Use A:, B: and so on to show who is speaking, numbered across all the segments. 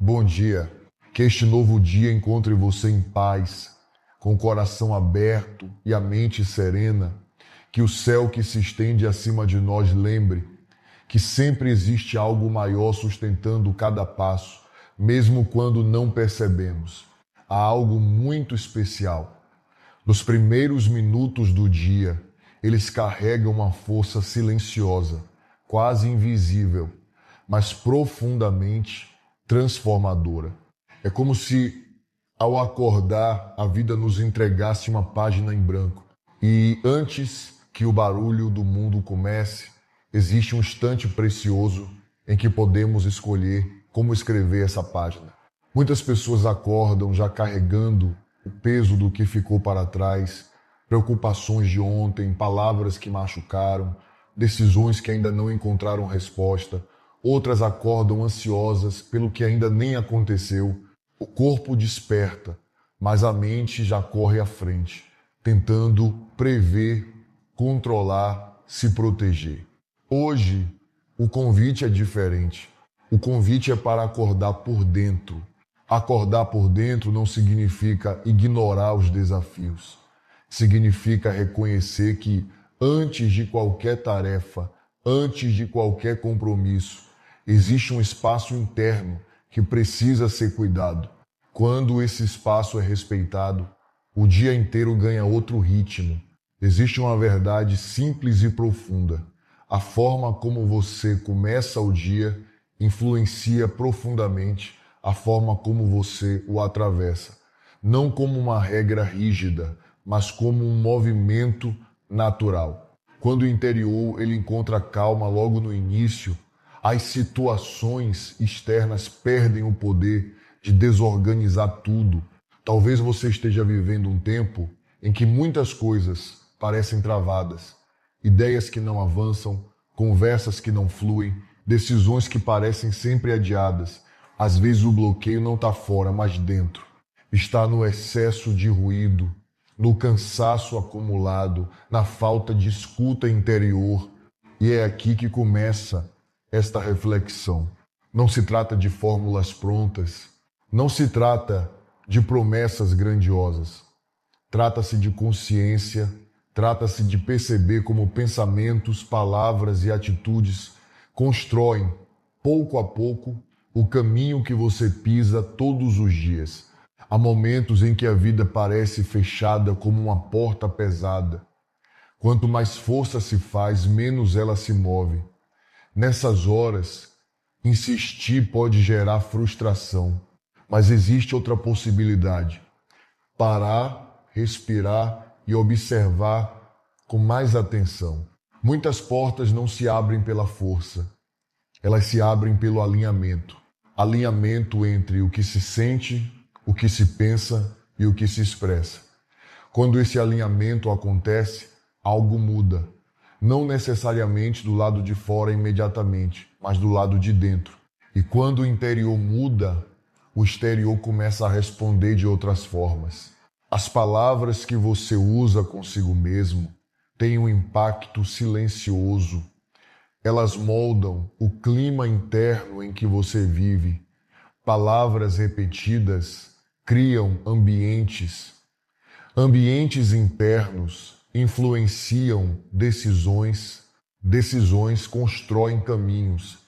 A: Bom dia. Que este novo dia encontre você em paz, com o coração aberto e a mente serena. Que o céu que se estende acima de nós lembre que sempre existe algo maior sustentando cada passo, mesmo quando não percebemos. Há algo muito especial. Nos primeiros minutos do dia, eles carregam uma força silenciosa, quase invisível, mas profundamente transformadora. É como se, ao acordar, a vida nos entregasse uma página em branco. E antes que o barulho do mundo comece, existe um instante precioso em que podemos escolher como escrever essa página. Muitas pessoas acordam já carregando o peso do que ficou para trás, preocupações de ontem, palavras que machucaram, decisões que ainda não encontraram resposta. Outras acordam ansiosas pelo que ainda nem aconteceu. O corpo desperta, mas a mente já corre à frente, tentando prever, controlar, se proteger. Hoje, o convite é diferente. O convite é para acordar por dentro. Acordar por dentro não significa ignorar os desafios. Significa reconhecer que, antes de qualquer tarefa, antes de qualquer compromisso, existe um espaço interno que precisa ser cuidado. Quando esse espaço é respeitado, o dia inteiro ganha outro ritmo. Existe uma verdade simples e profunda. A forma como você começa o dia influencia profundamente a forma como você o atravessa. Não como uma regra rígida, mas como um movimento natural. Quando o interior ele encontra calma logo no início, as situações externas perdem o poder de desorganizar tudo. Talvez você esteja vivendo um tempo em que muitas coisas parecem travadas. Ideias que não avançam, conversas que não fluem, decisões que parecem sempre adiadas. Às vezes o bloqueio não está fora, mas dentro. Está no excesso de ruído, no cansaço acumulado, na falta de escuta interior. E é aqui que começa esta reflexão. Não se trata de fórmulas prontas, não se trata de promessas grandiosas. Trata-se de consciência. Trata-se de perceber como pensamentos, palavras e atitudes constroem, pouco a pouco, o caminho que você pisa todos os dias. Há momentos em que a vida parece fechada como uma porta pesada. Quanto mais força se faz, menos ela se move. Nessas horas, insistir pode gerar frustração, mas existe outra possibilidade. Parar, respirar e observar com mais atenção. Muitas portas não se abrem pela força, elas se abrem pelo alinhamento. Alinhamento entre o que se sente, o que se pensa e o que se expressa. Quando esse alinhamento acontece, algo muda. Não necessariamente do lado de fora imediatamente, mas do lado de dentro. E quando o interior muda, o exterior começa a responder de outras formas. As palavras que você usa consigo mesmo têm um impacto silencioso. Elas moldam o clima interno em que você vive. Palavras repetidas criam ambientes. Ambientes internos influenciam decisões. Decisões constroem caminhos.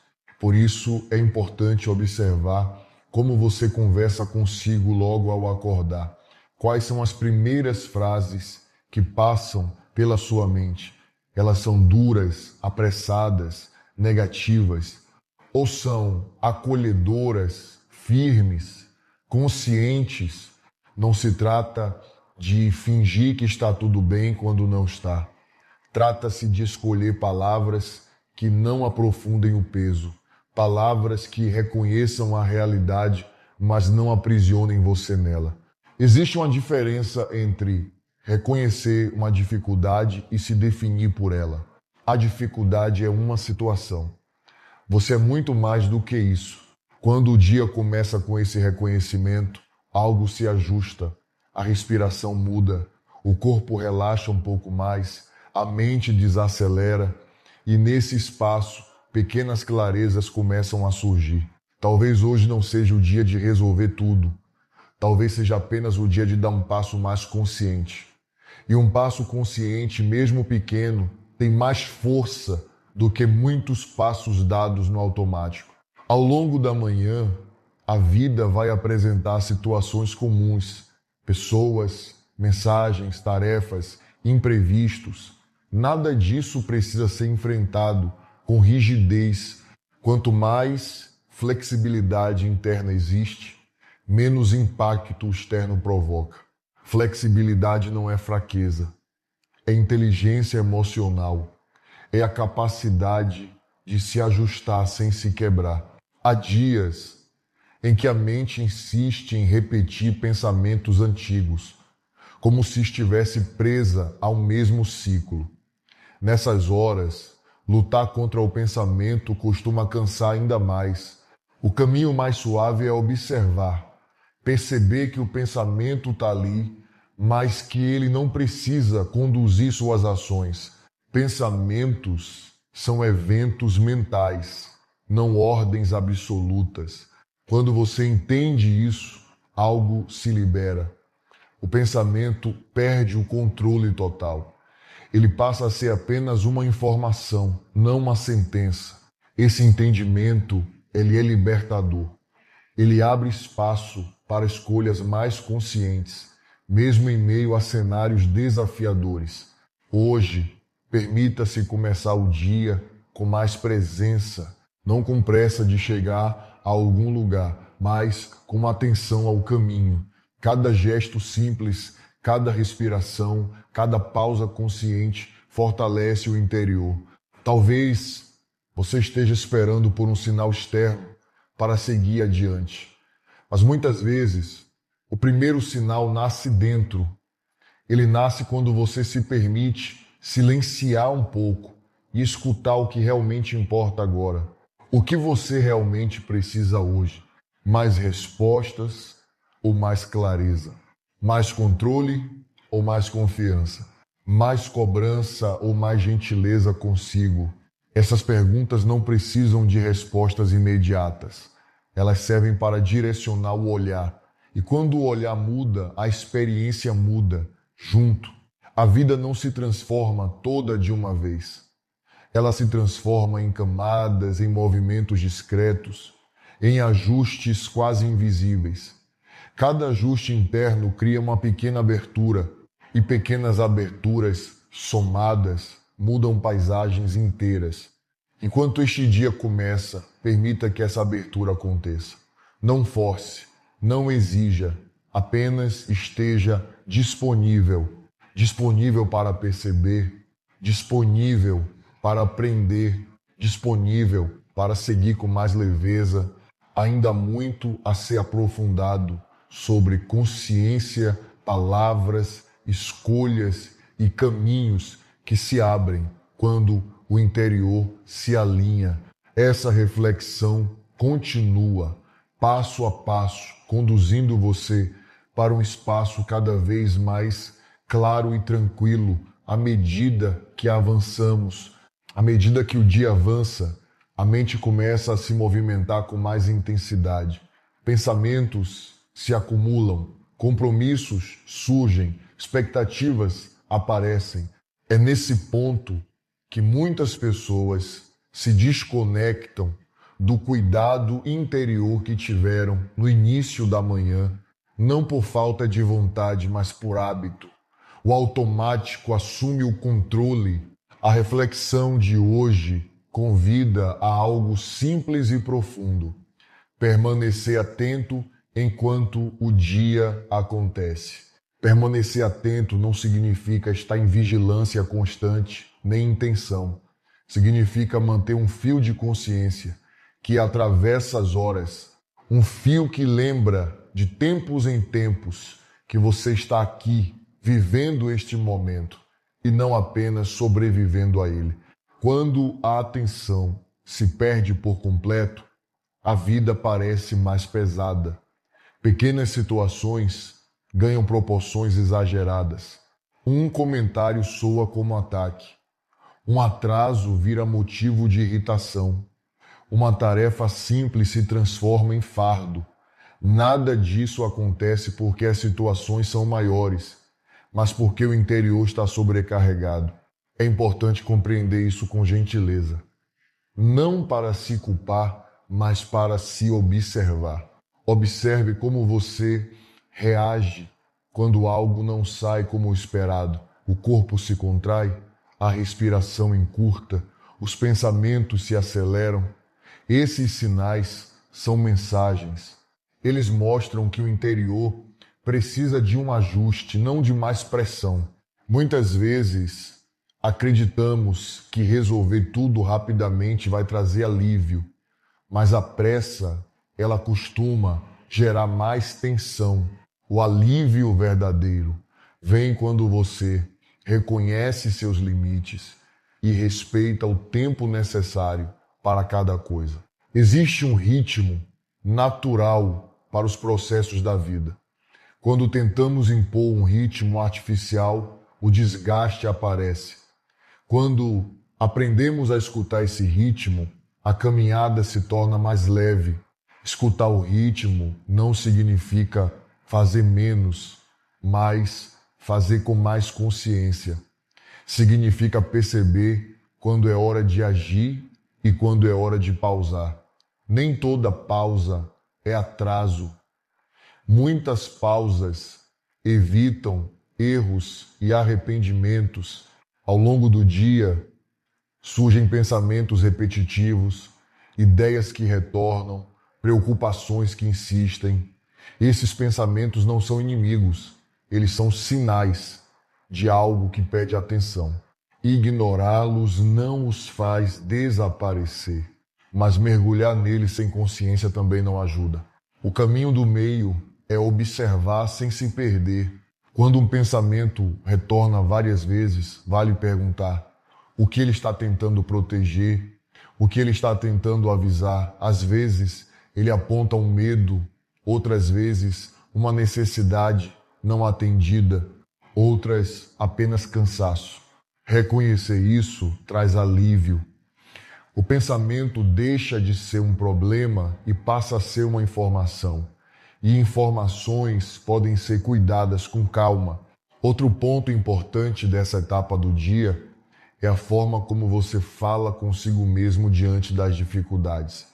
A: Por isso é importante observar como você conversa consigo logo ao acordar. Quais são as primeiras frases que passam pela sua mente? Elas são duras, apressadas, negativas, ou são acolhedoras, firmes, conscientes? Não se trata de fingir que está tudo bem quando não está. Trata-se de escolher palavras que não aprofundem o peso, palavras que reconheçam a realidade, mas não aprisionem você nela. Existe uma diferença entre reconhecer uma dificuldade e se definir por ela. A dificuldade é uma situação. Você é muito mais do que isso. Quando o dia começa com esse reconhecimento, algo se ajusta, a respiração muda, o corpo relaxa um pouco mais, a mente desacelera e nesse espaço pequenas clarezas começam a surgir. Talvez hoje não seja o dia de resolver tudo. Talvez seja apenas o dia de dar um passo mais consciente. E um passo consciente, mesmo pequeno, tem mais força do que muitos passos dados no automático. Ao longo da manhã, a vida vai apresentar situações comuns, pessoas, mensagens, tarefas, imprevistos. Nada disso precisa ser enfrentado com rigidez. Quanto mais flexibilidade interna existe, menos impacto externo provoca. Flexibilidade não é fraqueza, é inteligência emocional, é a capacidade de se ajustar sem se quebrar. Há dias em que a mente insiste em repetir pensamentos antigos, como se estivesse presa ao mesmo ciclo. Nessas horas, lutar contra o pensamento costuma cansar ainda mais. O caminho mais suave é observar, perceber que o pensamento está ali, mas que ele não precisa conduzir suas ações. Pensamentos são eventos mentais, não ordens absolutas. Quando você entende isso, algo se libera. O pensamento perde o controle total. Ele passa a ser apenas uma informação, não uma sentença. Esse entendimento, ele é libertador. Ele abre espaço para escolhas mais conscientes, mesmo em meio a cenários desafiadores. Hoje, permita-se começar o dia com mais presença, não com pressa de chegar a algum lugar, mas com atenção ao caminho. Cada gesto simples, cada respiração, cada pausa consciente fortalece o interior. Talvez você esteja esperando por um sinal externo para seguir adiante. Mas muitas vezes, o primeiro sinal nasce dentro. Ele nasce quando você se permite silenciar um pouco e escutar o que realmente importa agora. O que você realmente precisa hoje? Mais respostas ou mais clareza? Mais controle ou mais confiança? Mais cobrança ou mais gentileza consigo? Essas perguntas não precisam de respostas imediatas. Elas servem para direcionar o olhar. E quando o olhar muda, a experiência muda junto. A vida não se transforma toda de uma vez. Ela se transforma em camadas, em movimentos discretos, em ajustes quase invisíveis. Cada ajuste interno cria uma pequena abertura, e pequenas aberturas somadas mudam paisagens inteiras. Enquanto este dia começa, permita que essa abertura aconteça. Não force, não exija, apenas esteja disponível. Disponível para perceber, disponível para aprender, disponível para seguir com mais leveza. Ainda muito a ser aprofundado sobre consciência, palavras, escolhas e caminhos que se abrem quando o interior se alinha. Essa reflexão continua, passo a passo, conduzindo você para um espaço cada vez mais claro e tranquilo, à medida que avançamos. À medida que o dia avança, a mente começa a se movimentar com mais intensidade. Pensamentos se acumulam, compromissos surgem, expectativas aparecem. É nesse ponto que muitas pessoas se desconectam do cuidado interior que tiveram no início da manhã, não por falta de vontade, mas por hábito. O automático assume o controle. A reflexão de hoje convida a algo simples e profundo. Permanecer atento enquanto o dia acontece. Permanecer atento não significa estar em vigilância constante, nem intenção. Significa manter um fio de consciência que atravessa as horas, um fio que lembra de tempos em tempos que você está aqui, vivendo este momento, e não apenas sobrevivendo a ele. Quando a atenção se perde por completo, a vida parece mais pesada. Pequenas situações ganham proporções exageradas. Um comentário soa como ataque. Um atraso vira motivo de irritação. Uma tarefa simples se transforma em fardo. Nada disso acontece porque as situações são maiores, mas porque o interior está sobrecarregado. É importante compreender isso com gentileza. Não para se culpar, mas para se observar. Observe como você reage quando algo não sai como esperado. O corpo se contrai, a respiração encurta, os pensamentos se aceleram. Esses sinais são mensagens. Eles mostram que o interior precisa de um ajuste, não de mais pressão. Muitas vezes acreditamos que resolver tudo rapidamente vai trazer alívio, mas a pressa, ela costuma gerar mais tensão. O alívio verdadeiro vem quando você reconhece seus limites e respeita o tempo necessário para cada coisa. Existe um ritmo natural para os processos da vida. Quando tentamos impor um ritmo artificial, o desgaste aparece. Quando aprendemos a escutar esse ritmo, a caminhada se torna mais leve. Escutar o ritmo não significa fazer menos, mas fazer com mais consciência. Significa perceber quando é hora de agir e quando é hora de pausar. Nem toda pausa é atraso. Muitas pausas evitam erros e arrependimentos. Ao longo do dia, surgem pensamentos repetitivos, ideias que retornam, preocupações que insistem. Esses pensamentos não são inimigos, eles são sinais de algo que pede atenção. Ignorá-los não os faz desaparecer, mas mergulhar neles sem consciência também não ajuda. O caminho do meio é observar sem se perder. Quando um pensamento retorna várias vezes, vale perguntar o que ele está tentando proteger, o que ele está tentando avisar. Às vezes, ele aponta um medo, outras vezes, uma necessidade não atendida, outras apenas cansaço. Reconhecer isso traz alívio. O pensamento deixa de ser um problema e passa a ser uma informação. E informações podem ser cuidadas com calma. Outro ponto importante dessa etapa do dia é a forma como você fala consigo mesmo diante das dificuldades.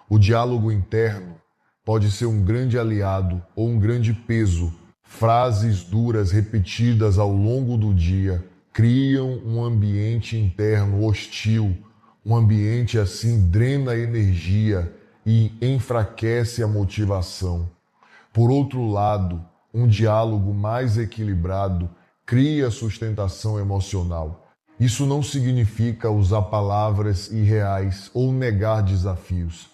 A: O diálogo interno pode ser um grande aliado ou um grande peso. Frases duras repetidas ao longo do dia criam um ambiente interno hostil. Um ambiente assim drena a energia e enfraquece a motivação. Por outro lado, um diálogo mais equilibrado cria sustentação emocional. Isso não significa usar palavras irreais ou negar desafios.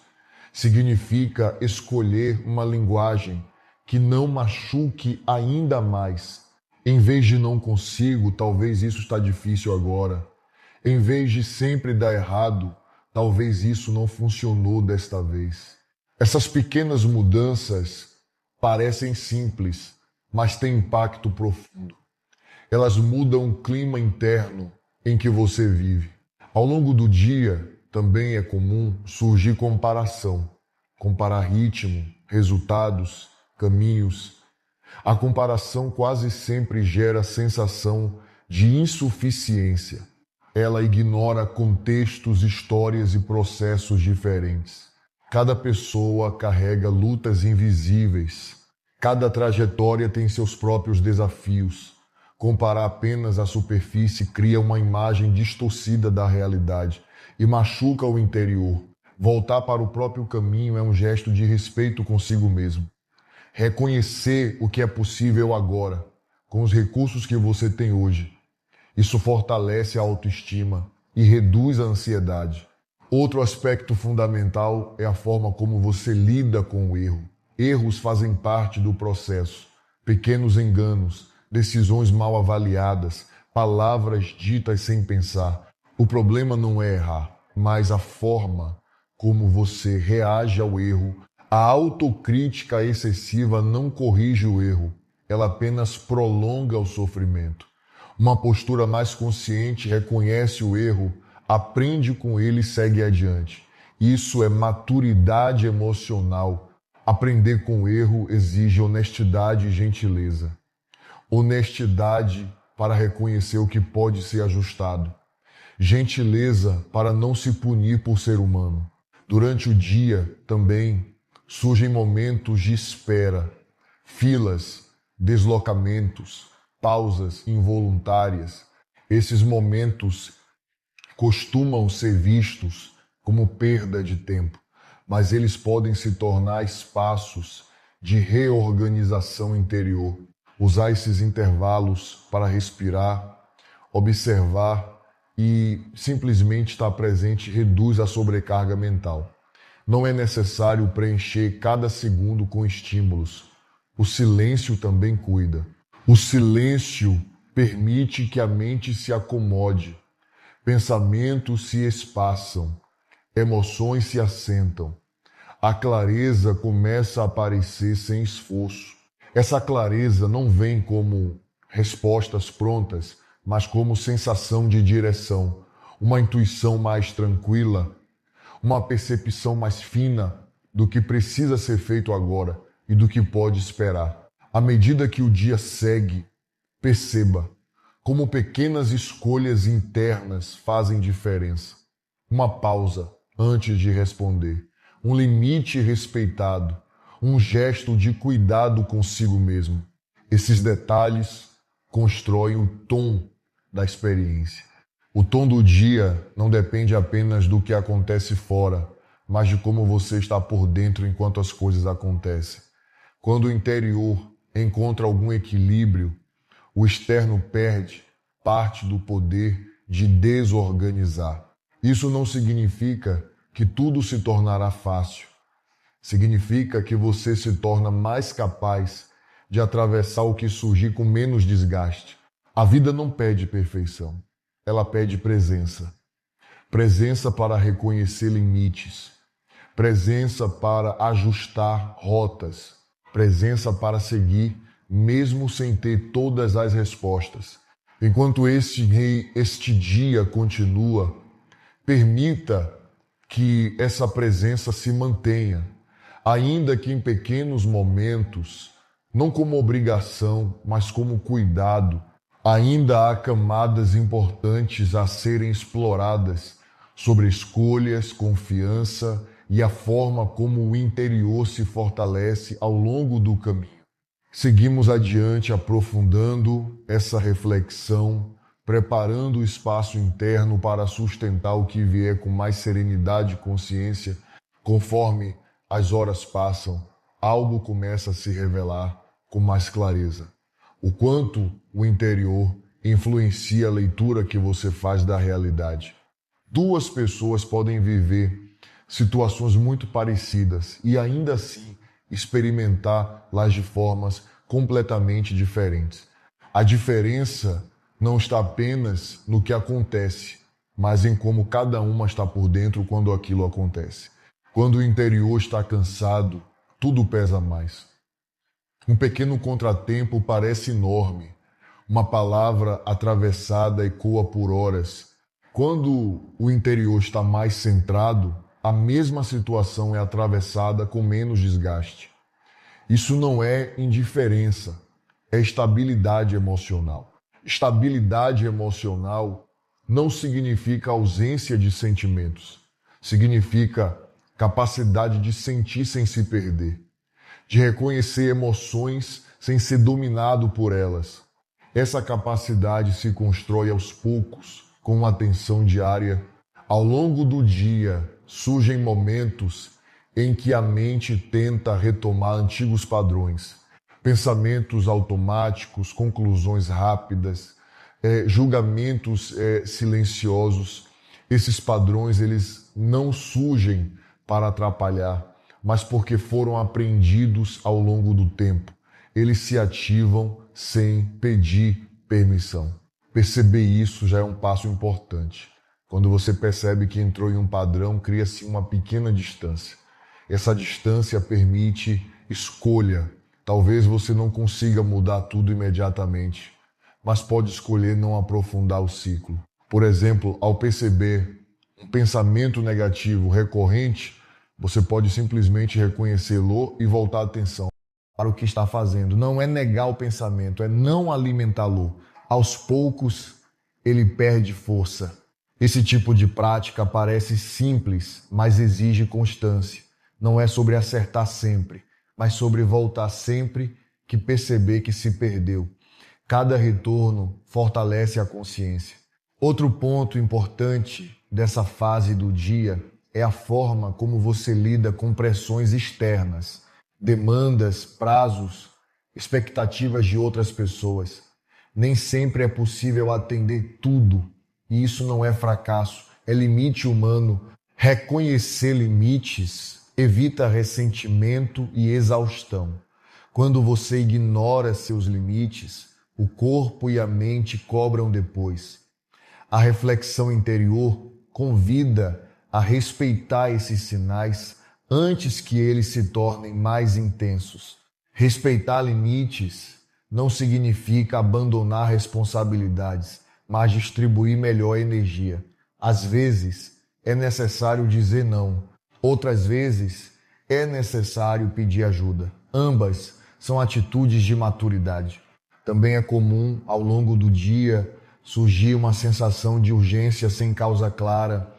A: Significa escolher uma linguagem que não machuque ainda mais. Em vez de não consigo, talvez isso está difícil agora. Em vez de sempre dar errado, talvez isso não funcionou desta vez. Essas pequenas mudanças parecem simples, mas têm impacto profundo. Elas mudam o clima interno em que você vive. Ao longo do dia, também é comum surgir comparação. Comparar ritmo, resultados, caminhos. A comparação quase sempre gera sensação de insuficiência. Ela ignora contextos, histórias e processos diferentes. Cada pessoa carrega lutas invisíveis. Cada trajetória tem seus próprios desafios. Comparar apenas a superfície cria uma imagem distorcida da realidade e machuca o interior. Voltar para o próprio caminho é um gesto de respeito consigo mesmo. Reconhecer o que é possível agora, com os recursos que você tem hoje. Isso fortalece a autoestima e reduz a ansiedade. Outro aspecto fundamental é a forma como você lida com o erro. Erros fazem parte do processo. Pequenos enganos, decisões mal avaliadas, palavras ditas sem pensar. O problema não é errar, mas a forma como você reage ao erro. A autocrítica excessiva não corrige o erro, ela apenas prolonga o sofrimento. Uma postura mais consciente reconhece o erro, aprende com ele e segue adiante. Isso é maturidade emocional. Aprender com o erro exige honestidade e gentileza. Honestidade para reconhecer o que pode ser ajustado. Gentileza para não se punir por ser humano. Durante o dia também surgem momentos de espera, filas, deslocamentos, pausas involuntárias. Esses momentos costumam ser vistos como perda de tempo, mas eles podem se tornar espaços de reorganização interior. Usar esses intervalos para respirar, observar e simplesmente estar presente reduz a sobrecarga mental. Não é necessário preencher cada segundo com estímulos. O silêncio também cuida. O silêncio permite que a mente se acomode. Pensamentos se espaçam. Emoções se assentam. A clareza começa a aparecer sem esforço. Essa clareza não vem como respostas prontas, mas como sensação de direção, uma intuição mais tranquila, uma percepção mais fina do que precisa ser feito agora e do que pode esperar. À medida que o dia segue, perceba como pequenas escolhas internas fazem diferença. Uma pausa antes de responder, um limite respeitado, um gesto de cuidado consigo mesmo. Esses detalhes constroem o tom da experiência. O tom do dia não depende apenas do que acontece fora, mas de como você está por dentro enquanto as coisas acontecem. Quando o interior encontra algum equilíbrio, o externo perde parte do poder de desorganizar. Isso não significa que tudo se tornará fácil. Significa que você se torna mais capaz de atravessar o que surgir com menos desgaste. A vida não pede perfeição, ela pede presença. Presença para reconhecer limites, presença para ajustar rotas, presença para seguir mesmo sem ter todas as respostas. Enquanto este dia continua, permita que essa presença se mantenha, ainda que em pequenos momentos, não como obrigação, mas como cuidado. Ainda há camadas importantes a serem exploradas sobre escolhas, confiança e a forma como o interior se fortalece ao longo do caminho. Seguimos adiante aprofundando essa reflexão, preparando o espaço interno para sustentar o que vier com mais serenidade e consciência. Conforme as horas passam, algo começa a se revelar com mais clareza. O quanto o interior influencia a leitura que você faz da realidade. Duas pessoas podem viver situações muito parecidas e ainda assim experimentá-las de formas completamente diferentes. A diferença não está apenas no que acontece, mas em como cada uma está por dentro quando aquilo acontece. Quando o interior está cansado, tudo pesa mais. Um pequeno contratempo parece enorme. Uma palavra atravessada ecoa por horas. Quando o interior está mais centrado, a mesma situação é atravessada com menos desgaste. Isso não é indiferença, é estabilidade emocional. Estabilidade emocional não significa ausência de sentimentos. Significa capacidade de sentir sem se perder, de reconhecer emoções sem ser dominado por elas. Essa capacidade se constrói aos poucos, com uma atenção diária. Ao longo do dia, surgem momentos em que a mente tenta retomar antigos padrões. Pensamentos automáticos, conclusões rápidas, julgamentos silenciosos. Esses padrões eles não surgem para atrapalhar, mas porque foram aprendidos ao longo do tempo. Eles se ativam sem pedir permissão. Perceber isso já é um passo importante. Quando você percebe que entrou em um padrão, cria-se uma pequena distância. Essa distância permite escolha. Talvez você não consiga mudar tudo imediatamente, mas pode escolher não aprofundar o ciclo. Por exemplo, ao perceber um pensamento negativo recorrente, você pode simplesmente reconhecê-lo e voltar a atenção para o que está fazendo. Não é negar o pensamento, é não alimentá-lo. Aos poucos, ele perde força. Esse tipo de prática parece simples, mas exige constância. Não é sobre acertar sempre, mas sobre voltar sempre que perceber que se perdeu. Cada retorno fortalece a consciência. Outro ponto importante dessa fase do dia é a forma como você lida com pressões externas, demandas, prazos, expectativas de outras pessoas. Nem sempre é possível atender tudo, e isso não é fracasso, é limite humano. Reconhecer limites evita ressentimento e exaustão. Quando você ignora seus limites, o corpo e a mente cobram depois. A reflexão interior convida a respeitar esses sinais antes que eles se tornem mais intensos. Respeitar limites não significa abandonar responsabilidades, mas distribuir melhor a energia. Às vezes é necessário dizer não, outras vezes é necessário pedir ajuda. Ambas são atitudes de maturidade. Também é comum, ao longo do dia, surgir uma sensação de urgência sem causa clara.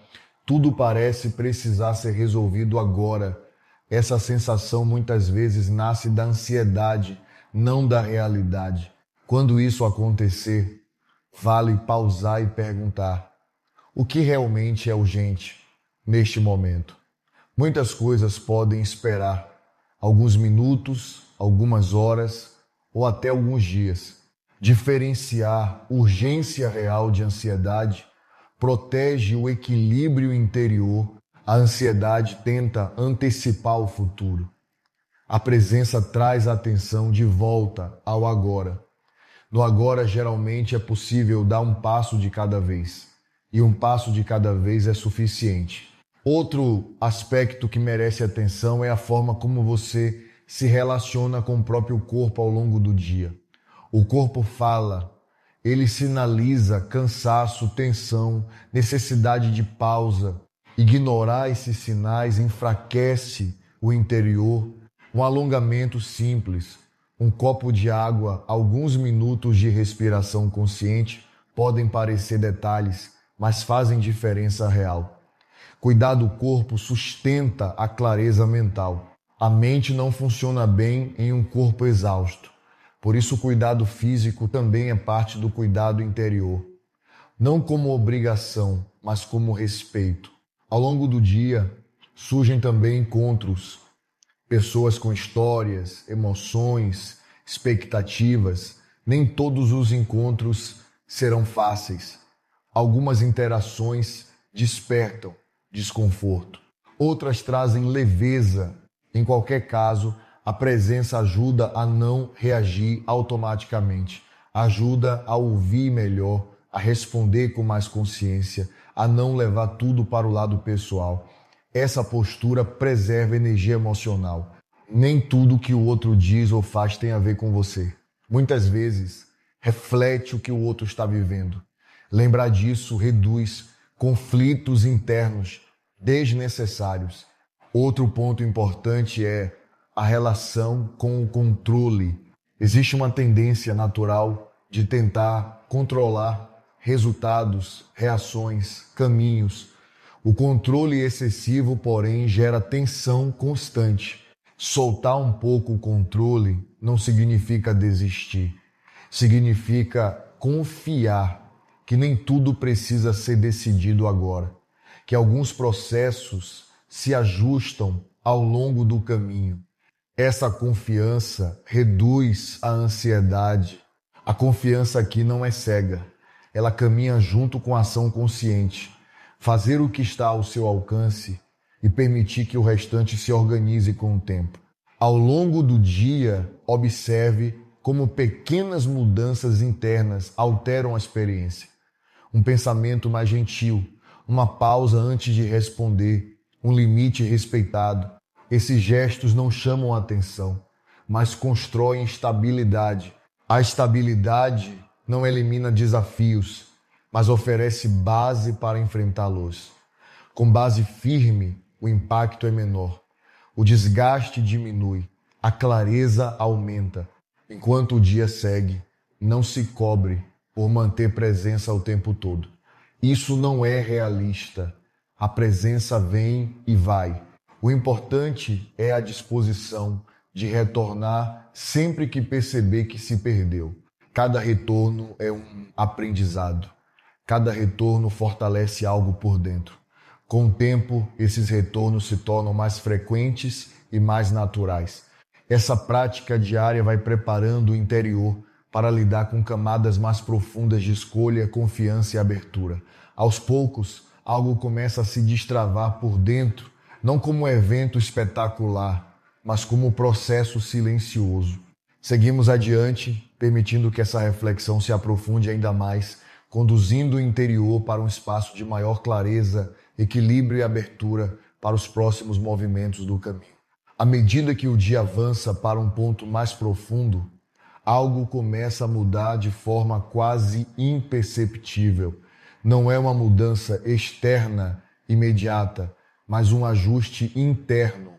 A: Tudo parece precisar ser resolvido agora. Essa sensação muitas vezes nasce da ansiedade, não da realidade. Quando isso acontecer, vale pausar e perguntar: o que realmente é urgente neste momento? Muitas coisas podem esperar, alguns minutos, algumas horas ou até alguns dias. Diferenciar urgência real de ansiedade protege o equilíbrio interior. A ansiedade tenta antecipar o futuro. A presença traz a atenção de volta ao agora. No agora, geralmente, é possível dar um passo de cada vez. E um passo de cada vez é suficiente. Outro aspecto que merece atenção é a forma como você se relaciona com o próprio corpo ao longo do dia. O corpo fala, ele sinaliza cansaço, tensão, necessidade de pausa. Ignorar esses sinais enfraquece o interior. Um alongamento simples, um copo de água, alguns minutos de respiração consciente podem parecer detalhes, mas fazem diferença real. Cuidar do corpo sustenta a clareza mental. A mente não funciona bem em um corpo exausto. Por isso, o cuidado físico também é parte do cuidado interior. Não como obrigação, mas como respeito. Ao longo do dia, surgem também encontros, pessoas com histórias, emoções, expectativas. Nem todos os encontros serão fáceis. Algumas interações despertam desconforto. Outras trazem leveza. Em qualquer caso, a presença ajuda a não reagir automaticamente, ajuda a ouvir melhor, a responder com mais consciência, a não levar tudo para o lado pessoal. Essa postura preserva energia emocional. Nem tudo que o outro diz ou faz tem a ver com você. Muitas vezes, reflete o que o outro está vivendo. Lembrar disso reduz conflitos internos desnecessários. Outro ponto importante é a relação com o controle. Existe uma tendência natural de tentar controlar resultados, reações, caminhos. O controle excessivo, porém, gera tensão constante. Soltar um pouco o controle não significa desistir. Significa confiar que nem tudo precisa ser decidido agora, que alguns processos se ajustam ao longo do caminho. Essa confiança reduz a ansiedade. A confiança aqui não é cega, ela caminha junto com a ação consciente. Fazer o que está ao seu alcance e permitir que o restante se organize com o tempo. Ao longo do dia, observe como pequenas mudanças internas alteram a experiência. Um pensamento mais gentil, uma pausa antes de responder, um limite respeitado. Esses gestos não chamam a atenção, mas constroem estabilidade. A estabilidade não elimina desafios, mas oferece base para enfrentá-los. Com base firme, o impacto é menor. O desgaste diminui, a clareza aumenta. Enquanto o dia segue, não se cobre por manter presença o tempo todo. Isso não é realista. A presença vem e vai. O importante é a disposição de retornar sempre que perceber que se perdeu. Cada retorno é um aprendizado. Cada retorno fortalece algo por dentro. Com o tempo, esses retornos se tornam mais frequentes e mais naturais. Essa prática diária vai preparando o interior para lidar com camadas mais profundas de escolha, confiança e abertura. Aos poucos, algo começa a se destravar por dentro, não como um evento espetacular, mas como um processo silencioso. Seguimos adiante, permitindo que essa reflexão se aprofunde ainda mais, conduzindo o interior para um espaço de maior clareza, equilíbrio e abertura para os próximos movimentos do caminho. À medida que o dia avança para um ponto mais profundo, algo começa a mudar de forma quase imperceptível. Não é uma mudança externa imediata, mas um ajuste interno.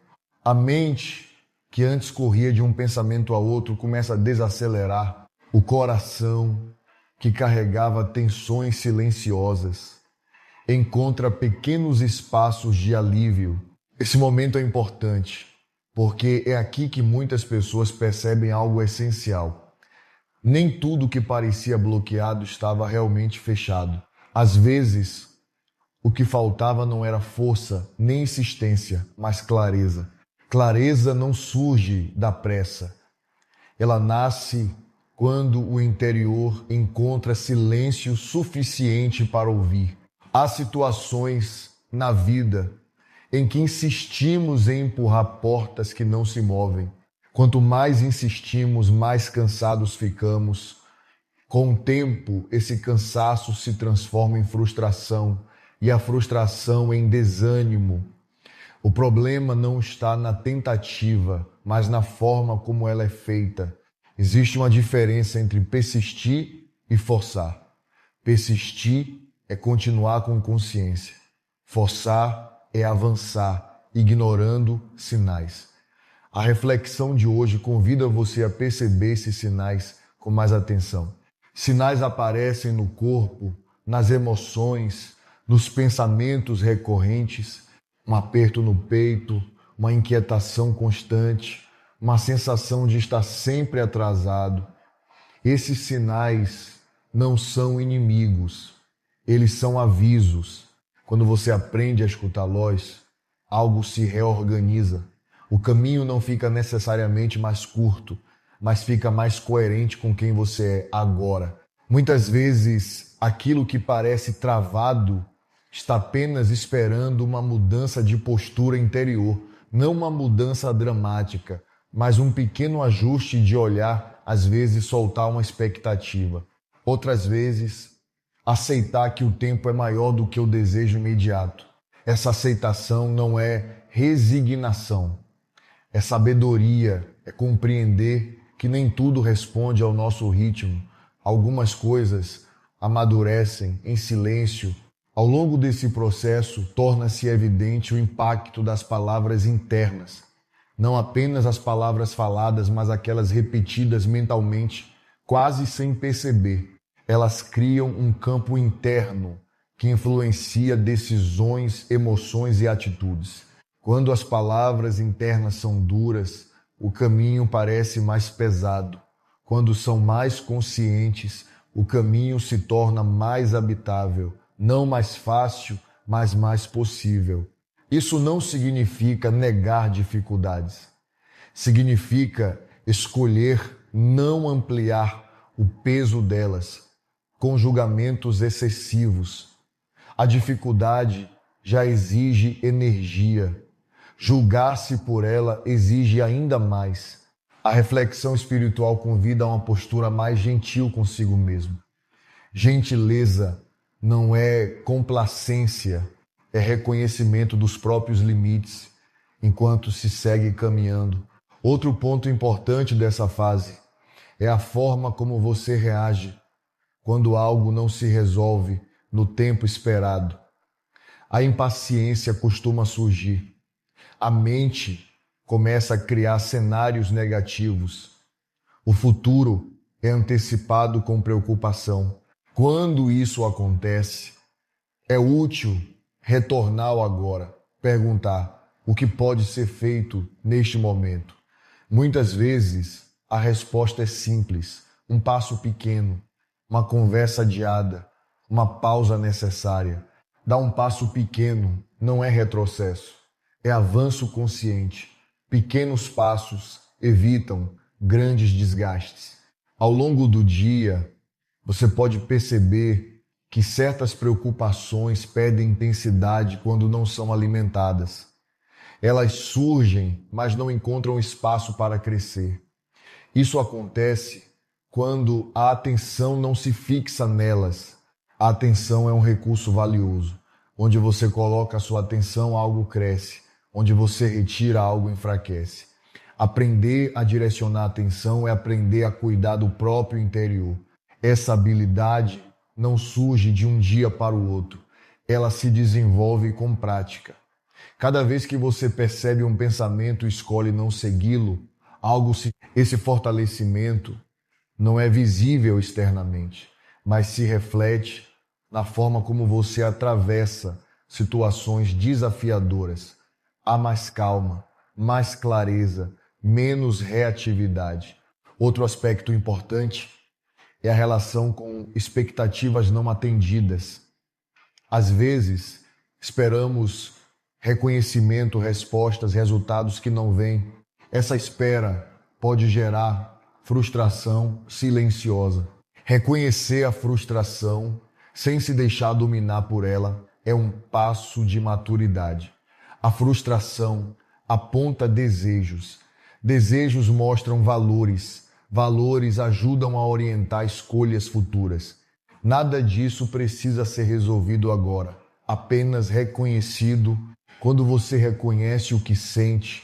A: A mente, que antes corria de um pensamento a outro, começa a desacelerar. O coração, que carregava tensões silenciosas, encontra pequenos espaços de alívio. Esse momento é importante, porque é aqui que muitas pessoas percebem algo essencial. Nem tudo que parecia bloqueado estava realmente fechado. Às vezes, o que faltava não era força nem insistência, mas clareza. Clareza não surge da pressa. Ela nasce quando o interior encontra silêncio suficiente para ouvir. Há situações na vida em que insistimos em empurrar portas que não se movem. Quanto mais insistimos, mais cansados ficamos. Com o tempo, esse cansaço se transforma em frustração e a frustração em desânimo. O problema não está na tentativa, mas na forma como ela é feita. Existe uma diferença entre persistir e forçar. Persistir é continuar com consciência. Forçar é avançar, ignorando sinais. A reflexão de hoje convida você a perceber esses sinais com mais atenção. Sinais aparecem no corpo, nas emoções, nos pensamentos recorrentes, um aperto no peito, uma inquietação constante, uma sensação de estar sempre atrasado. Esses sinais não são inimigos, eles são avisos. Quando você aprende a escutá-los, algo se reorganiza. O caminho não fica necessariamente mais curto, mas fica mais coerente com quem você é agora. Muitas vezes, aquilo que parece travado está apenas esperando uma mudança de postura interior, não uma mudança dramática, mas um pequeno ajuste de olhar, às vezes soltar uma expectativa. Outras vezes, aceitar que o tempo é maior do que o desejo imediato. Essa aceitação não é resignação, é sabedoria, é compreender que nem tudo responde ao nosso ritmo. Algumas coisas amadurecem em silêncio. Ao longo desse processo, torna-se evidente o impacto das palavras internas. Não apenas as palavras faladas, mas aquelas repetidas mentalmente, quase sem perceber. Elas criam um campo interno que influencia decisões, emoções e atitudes. Quando as palavras internas são duras, o caminho parece mais pesado. Quando são mais conscientes, o caminho se torna mais habitável, não mais fácil, mas mais possível. Isso não significa negar dificuldades. Significa escolher não ampliar o peso delas com julgamentos excessivos. A dificuldade já exige energia. Julgar-se por ela exige ainda mais. A reflexão espiritual convida a uma postura mais gentil consigo mesmo. Gentileza não é complacência, é reconhecimento dos próprios limites enquanto se segue caminhando. Outro ponto importante dessa fase é a forma como você reage quando algo não se resolve no tempo esperado. A impaciência costuma surgir. A mente começa a criar cenários negativos. O futuro é antecipado com preocupação. Quando isso acontece, é útil retornar ao agora, perguntar o que pode ser feito neste momento. Muitas vezes a resposta é simples, um passo pequeno, uma conversa adiada, uma pausa necessária. Dar um passo pequeno não é retrocesso, é avanço consciente. Pequenos passos evitam grandes desgastes. Ao longo do dia, você pode perceber que certas preocupações perdem intensidade quando não são alimentadas. Elas surgem, mas não encontram espaço para crescer. Isso acontece quando a atenção não se fixa nelas. A atenção é um recurso valioso. Onde você coloca a sua atenção, algo cresce. Onde você retira, algo enfraquece. Aprender a direcionar a atenção é aprender a cuidar do próprio interior. Essa habilidade não surge de um dia para o outro. Ela se desenvolve com prática. Cada vez que você percebe um pensamento e escolhe não segui-lo, esse fortalecimento não é visível externamente, mas se reflete na forma como você atravessa situações desafiadoras. Há mais calma, mais clareza, menos reatividade. Outro aspecto importante é a relação com expectativas não atendidas. Às vezes, esperamos reconhecimento, respostas, resultados que não vêm. Essa espera pode gerar frustração silenciosa. Reconhecer a frustração sem se deixar dominar por ela é um passo de maturidade. A frustração aponta desejos. Desejos mostram valores. Valores ajudam a orientar escolhas futuras. Nada disso precisa ser resolvido agora, apenas reconhecido. Quando você reconhece o que sente,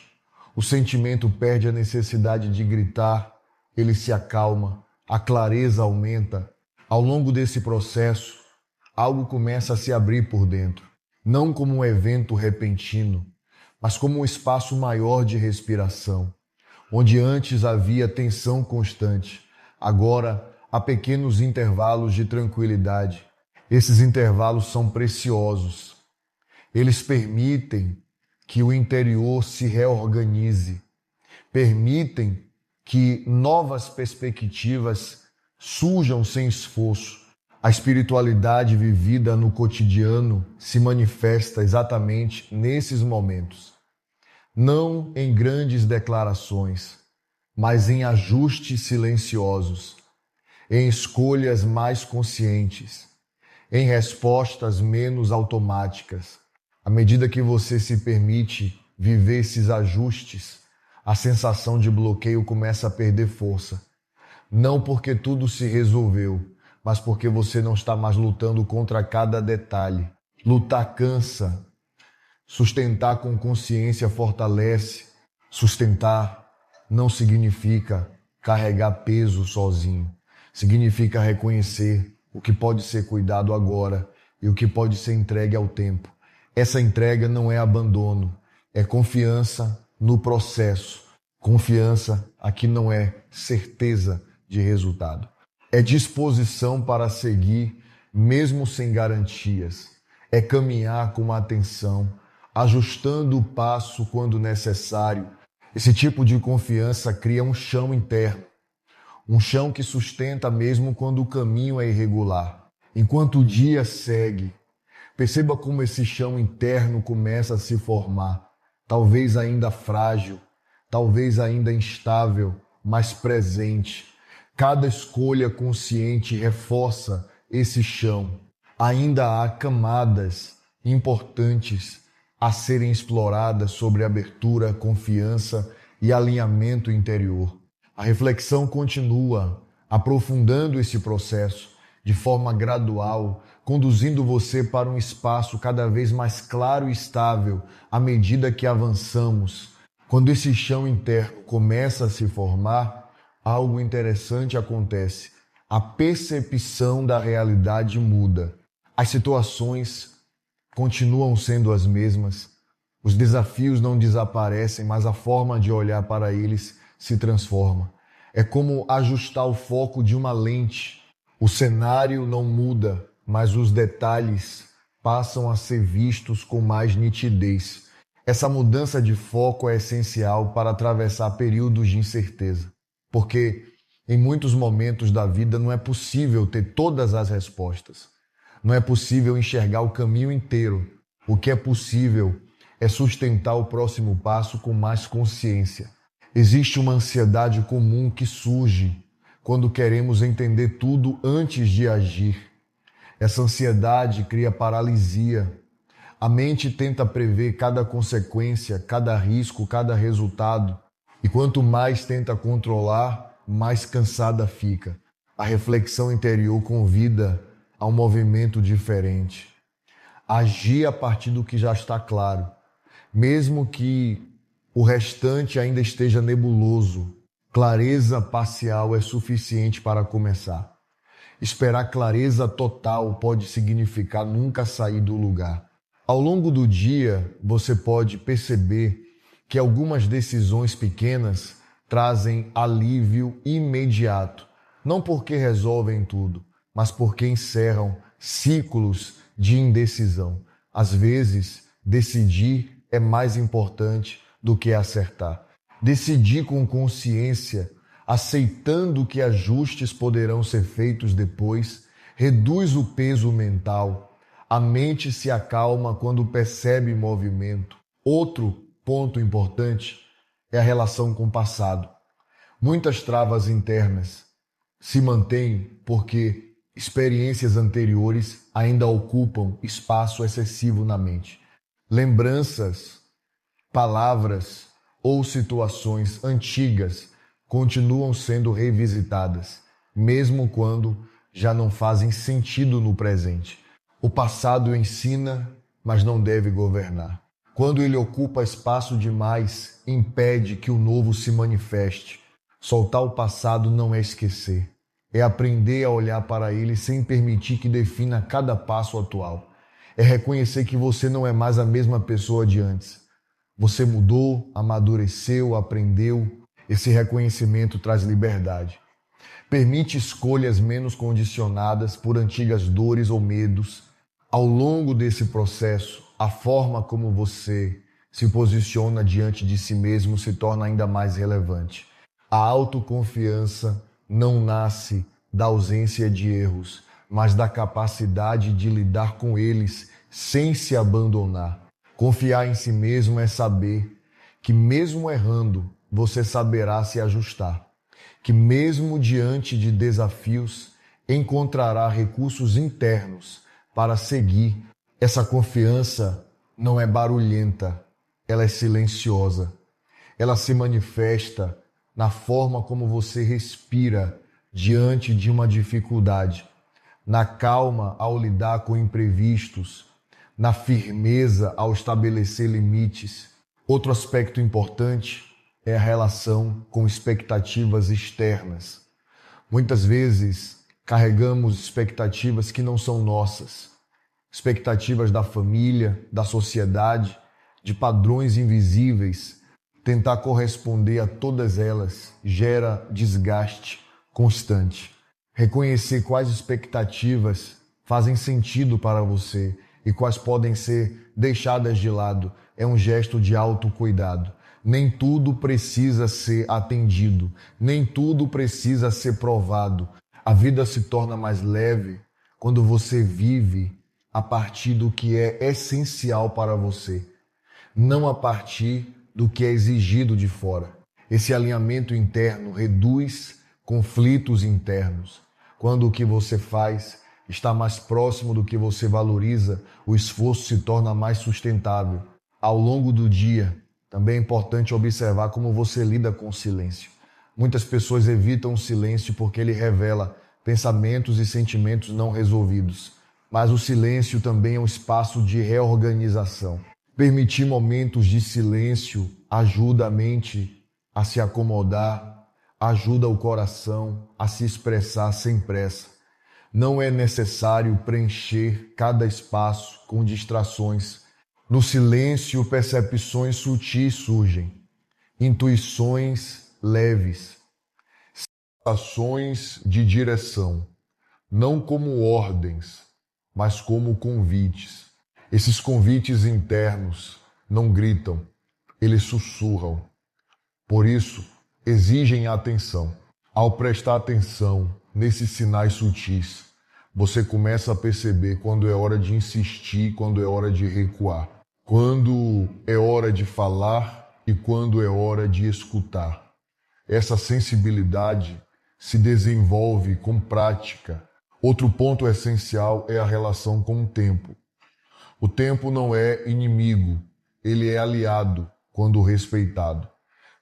A: o sentimento perde a necessidade de gritar, ele se acalma, a clareza aumenta. Ao longo desse processo, algo começa a se abrir por dentro, não como um evento repentino, mas como um espaço maior de respiração. Onde antes havia tensão constante, agora há pequenos intervalos de tranquilidade. Esses intervalos são preciosos. Eles permitem que o interior se reorganize, permitem que novas perspectivas surjam sem esforço. A espiritualidade vivida no cotidiano se manifesta exatamente nesses momentos. Não em grandes declarações, mas em ajustes silenciosos, em escolhas mais conscientes, em respostas menos automáticas. À medida que você se permite viver esses ajustes, a sensação de bloqueio começa a perder força. Não porque tudo se resolveu, mas porque você não está mais lutando contra cada detalhe. Lutar cansa. Sustentar com consciência fortalece. Sustentar não significa carregar peso sozinho. Significa reconhecer o que pode ser cuidado agora e o que pode ser entregue ao tempo. Essa entrega não é abandono, é confiança no processo. Confiança aqui não é certeza de resultado. É disposição para seguir mesmo sem garantias. É caminhar com atenção, ajustando o passo quando necessário. Esse tipo de confiança cria um chão interno, um chão que sustenta mesmo quando o caminho é irregular. Enquanto o dia segue, perceba como esse chão interno começa a se formar, talvez ainda frágil, talvez ainda instável, mas presente. Cada escolha consciente reforça esse chão. Ainda há camadas importantes a serem exploradas sobre abertura, confiança e alinhamento interior. A reflexão continua, aprofundando esse processo de forma gradual, conduzindo você para um espaço cada vez mais claro e estável à medida que avançamos. Quando esse chão interno começa a se formar, algo interessante acontece. A percepção da realidade muda. As situações continuam sendo as mesmas. Os desafios não desaparecem, mas a forma de olhar para eles se transforma. É como ajustar o foco de uma lente. O cenário não muda, mas os detalhes passam a ser vistos com mais nitidez. Essa mudança de foco é essencial para atravessar períodos de incerteza, porque em muitos momentos da vida não é possível ter todas as respostas. Não é possível enxergar o caminho inteiro. O que é possível é sustentar o próximo passo com mais consciência. Existe uma ansiedade comum que surge quando queremos entender tudo antes de agir. Essa ansiedade cria paralisia. A mente tenta prever cada consequência, cada risco, cada resultado. E quanto mais tenta controlar, mais cansada fica. A reflexão interior convida a um movimento diferente. Agir a partir do que já está claro, mesmo que o restante ainda esteja nebuloso. Clareza parcial é suficiente para começar. Esperar clareza total pode significar nunca sair do lugar. Ao longo do dia, você pode perceber que algumas decisões pequenas trazem alívio imediato, não porque resolvem tudo, mas porque encerram ciclos de indecisão. Às vezes, decidir é mais importante do que acertar. Decidir com consciência, aceitando que ajustes poderão ser feitos depois, reduz o peso mental. A mente se acalma quando percebe movimento. Outro ponto importante é a relação com o passado. Muitas travas internas se mantêm porque experiências anteriores ainda ocupam espaço excessivo na mente. Lembranças, palavras ou situações antigas continuam sendo revisitadas, mesmo quando já não fazem sentido no presente. O passado ensina, mas não deve governar. Quando ele ocupa espaço demais, impede que o novo se manifeste. Soltar o passado não é esquecer. É aprender a olhar para ele sem permitir que defina cada passo atual. É reconhecer que você não é mais a mesma pessoa de antes. Você mudou, amadureceu, aprendeu. Esse reconhecimento traz liberdade. Permite escolhas menos condicionadas por antigas dores ou medos. Ao longo desse processo, a forma como você se posiciona diante de si mesmo se torna ainda mais relevante. A autoconfiança não nasce da ausência de erros, mas da capacidade de lidar com eles sem se abandonar. Confiar em si mesmo é saber que, mesmo errando, você saberá se ajustar. Que, mesmo diante de desafios, encontrará recursos internos para seguir. Essa confiança não é barulhenta, ela é silenciosa. Ela se manifesta na forma como você respira diante de uma dificuldade, na calma ao lidar com imprevistos, na firmeza ao estabelecer limites. Outro aspecto importante é a relação com expectativas externas. Muitas vezes carregamos expectativas que não são nossas, expectativas da família, da sociedade, de padrões invisíveis. Tentar corresponder a todas elas gera desgaste constante. Reconhecer quais expectativas fazem sentido para você e quais podem ser deixadas de lado é um gesto de autocuidado. Nem tudo precisa ser atendido, nem tudo precisa ser provado. A vida se torna mais leve quando você vive a partir do que é essencial para você, não a partir do que é exigido de fora. Esse alinhamento interno reduz conflitos internos. Quando o que você faz está mais próximo do que você valoriza, o esforço se torna mais sustentável. Ao longo do dia, também é importante observar como você lida com o silêncio. Muitas pessoas evitam o silêncio porque ele revela pensamentos e sentimentos não resolvidos. Mas o silêncio também é um espaço de reorganização. Permitir momentos de silêncio ajuda a mente a se acomodar, ajuda o coração a se expressar sem pressa. Não é necessário preencher cada espaço com distrações. No silêncio, percepções sutis surgem, intuições leves, sensações de direção, não como ordens, mas como convites. Esses convites internos não gritam, eles sussurram. Por isso, exigem atenção. Ao prestar atenção nesses sinais sutis, você começa a perceber quando é hora de insistir, quando é hora de recuar, quando é hora de falar e quando é hora de escutar. Essa sensibilidade se desenvolve com prática. Outro ponto essencial é a relação com o tempo. O tempo não é inimigo, ele é aliado quando respeitado.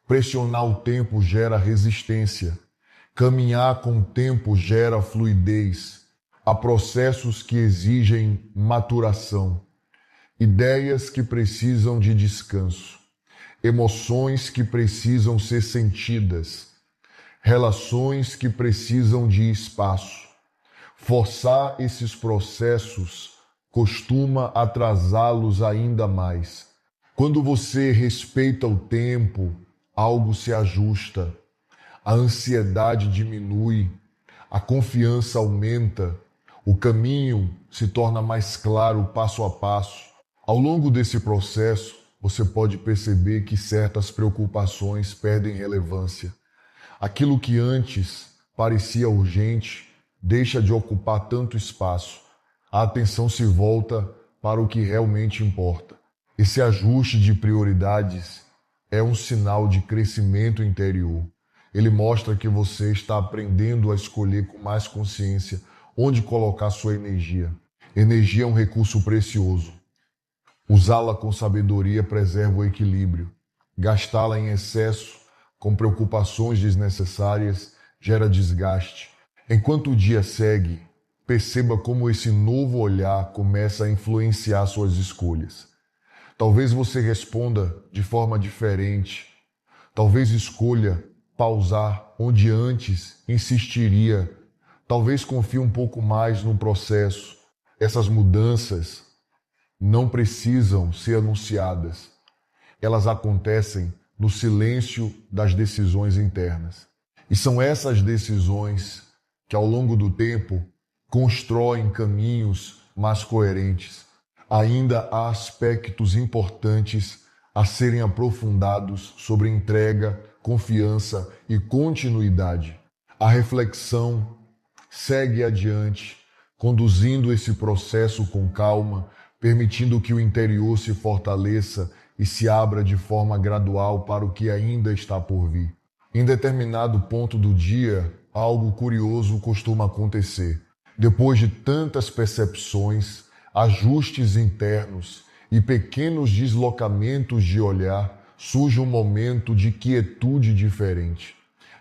A: Pressionar o tempo gera resistência. Caminhar com o tempo gera fluidez. Há processos que exigem maturação, ideias que precisam de descanso, emoções que precisam ser sentidas, relações que precisam de espaço. Forçar esses processos costuma atrasá-los ainda mais. Quando você respeita o tempo, algo se ajusta, a ansiedade diminui, a confiança aumenta, o caminho se torna mais claro passo a passo. Ao longo desse processo, você pode perceber que certas preocupações perdem relevância. Aquilo que antes parecia urgente deixa de ocupar tanto espaço. A atenção se volta para o que realmente importa. Esse ajuste de prioridades é um sinal de crescimento interior. Ele mostra que você está aprendendo a escolher com mais consciência onde colocar sua energia. Energia é um recurso precioso. Usá-la com sabedoria preserva o equilíbrio. Gastá-la em excesso, com preocupações desnecessárias, gera desgaste. Enquanto o dia segue, perceba como esse novo olhar começa a influenciar suas escolhas. Talvez você responda de forma diferente. Talvez escolha pausar onde antes insistiria. Talvez confie um pouco mais no processo. Essas mudanças não precisam ser anunciadas. Elas acontecem no silêncio das decisões internas. E são essas decisões que, ao longo do tempo, constroem caminhos mais coerentes. Ainda há aspectos importantes a serem aprofundados sobre entrega, confiança e continuidade. A reflexão segue adiante, conduzindo esse processo com calma, permitindo que o interior se fortaleça e se abra de forma gradual para o que ainda está por vir. Em determinado ponto do dia, algo curioso costuma acontecer. Depois de tantas percepções, ajustes internos e pequenos deslocamentos de olhar, surge um momento de quietude diferente.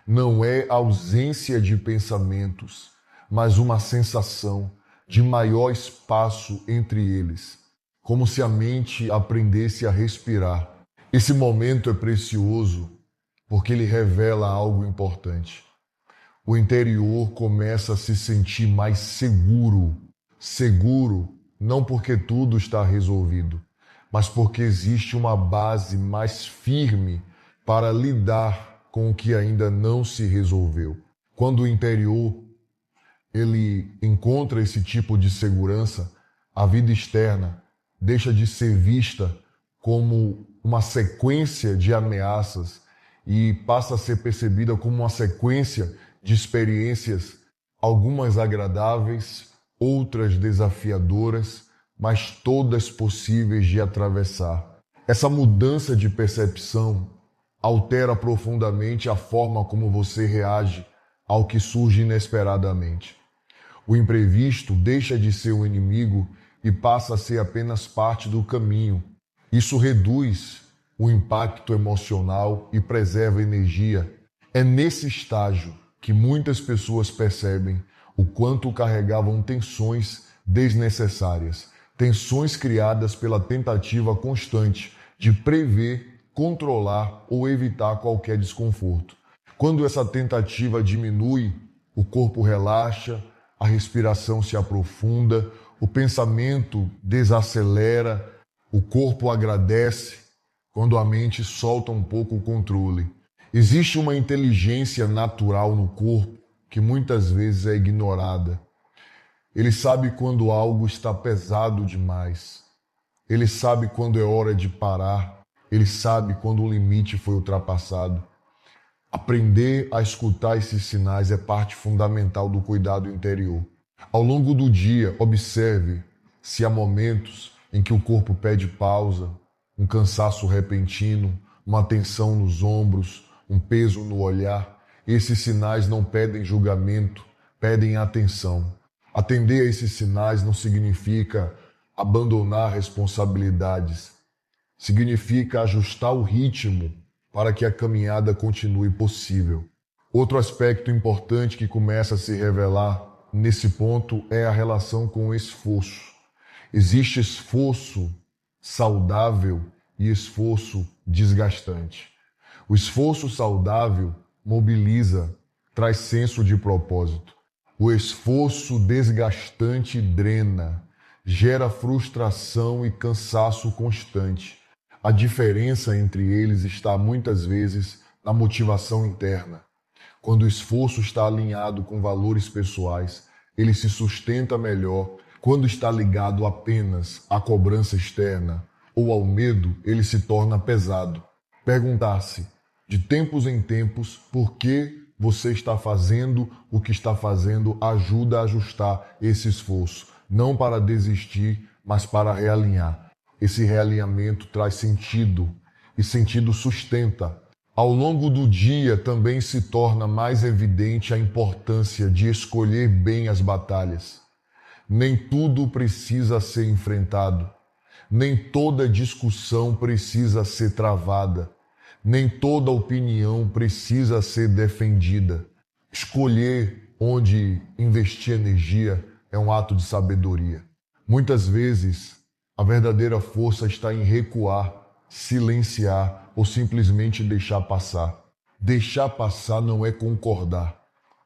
A: Não é ausência de pensamentos, mas uma sensação de maior espaço entre eles, como se a mente aprendesse a respirar. Esse momento é precioso porque ele revela algo importante. O interior começa a se sentir mais seguro. Seguro não porque tudo está resolvido, mas porque existe uma base mais firme para lidar com o que ainda não se resolveu. Quando o interior ele encontra esse tipo de segurança, a vida externa deixa de ser vista como uma sequência de ameaças e passa a ser percebida como uma sequência de experiências, algumas agradáveis, outras desafiadoras, mas todas possíveis de atravessar. Essa mudança de percepção altera profundamente a forma como você reage ao que surge inesperadamente. O imprevisto deixa de ser um inimigo e passa a ser apenas parte do caminho. Isso reduz o impacto emocional e preserva energia. É nesse estágio que muitas pessoas percebem o quanto carregavam tensões desnecessárias, tensões criadas pela tentativa constante de prever, controlar ou evitar qualquer desconforto. Quando essa tentativa diminui, o corpo relaxa, a respiração se aprofunda, o pensamento desacelera, o corpo agradece quando a mente solta um pouco o controle. Existe uma inteligência natural no corpo que muitas vezes é ignorada. Ele sabe quando algo está pesado demais. Ele sabe quando é hora de parar. Ele sabe quando o limite foi ultrapassado. Aprender a escutar esses sinais é parte fundamental do cuidado interior. Ao longo do dia, observe se há momentos em que o corpo pede pausa, um cansaço repentino, uma tensão nos ombros, um peso no olhar. Esses sinais não pedem julgamento, pedem atenção. Atender a esses sinais não significa abandonar responsabilidades. Significa ajustar o ritmo para que a caminhada continue possível. Outro aspecto importante que começa a se revelar nesse ponto é a relação com o esforço. Existe esforço saudável e esforço desgastante. O esforço saudável mobiliza, traz senso de propósito. O esforço desgastante drena, gera frustração e cansaço constante. A diferença entre eles está muitas vezes na motivação interna. Quando o esforço está alinhado com valores pessoais, ele se sustenta melhor. Quando está ligado apenas à cobrança externa ou ao medo, ele se torna pesado. Perguntar-se, de tempos em tempos, por que você está fazendo o que está fazendo ajuda a ajustar esse esforço, não para desistir, mas para realinhar. Esse realinhamento traz sentido, e sentido sustenta. Ao longo do dia também se torna mais evidente a importância de escolher bem as batalhas. Nem tudo precisa ser enfrentado, nem toda discussão precisa ser travada, nem toda opinião precisa ser defendida. Escolher onde investir energia é um ato de sabedoria. Muitas vezes, a verdadeira força está em recuar, silenciar ou simplesmente deixar passar. Deixar passar não é concordar,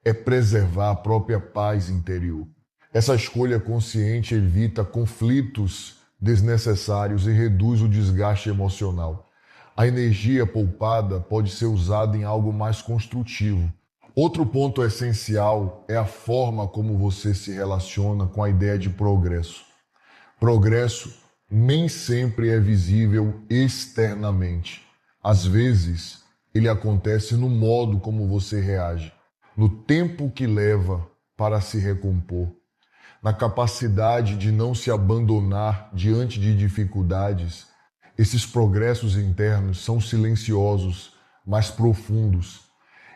A: é preservar a própria paz interior. Essa escolha consciente evita conflitos desnecessários e reduz o desgaste emocional. A energia poupada pode ser usada em algo mais construtivo. Outro ponto essencial é a forma como você se relaciona com a ideia de progresso. Progresso nem sempre é visível externamente. Às vezes, ele acontece no modo como você reage, no tempo que leva para se recompor, na capacidade de não se abandonar diante de dificuldades. Esses progressos internos são silenciosos, mas profundos.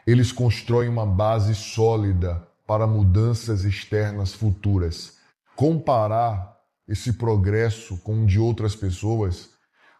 A: Eles constroem uma base sólida para mudanças externas futuras. Comparar esse progresso com o de outras pessoas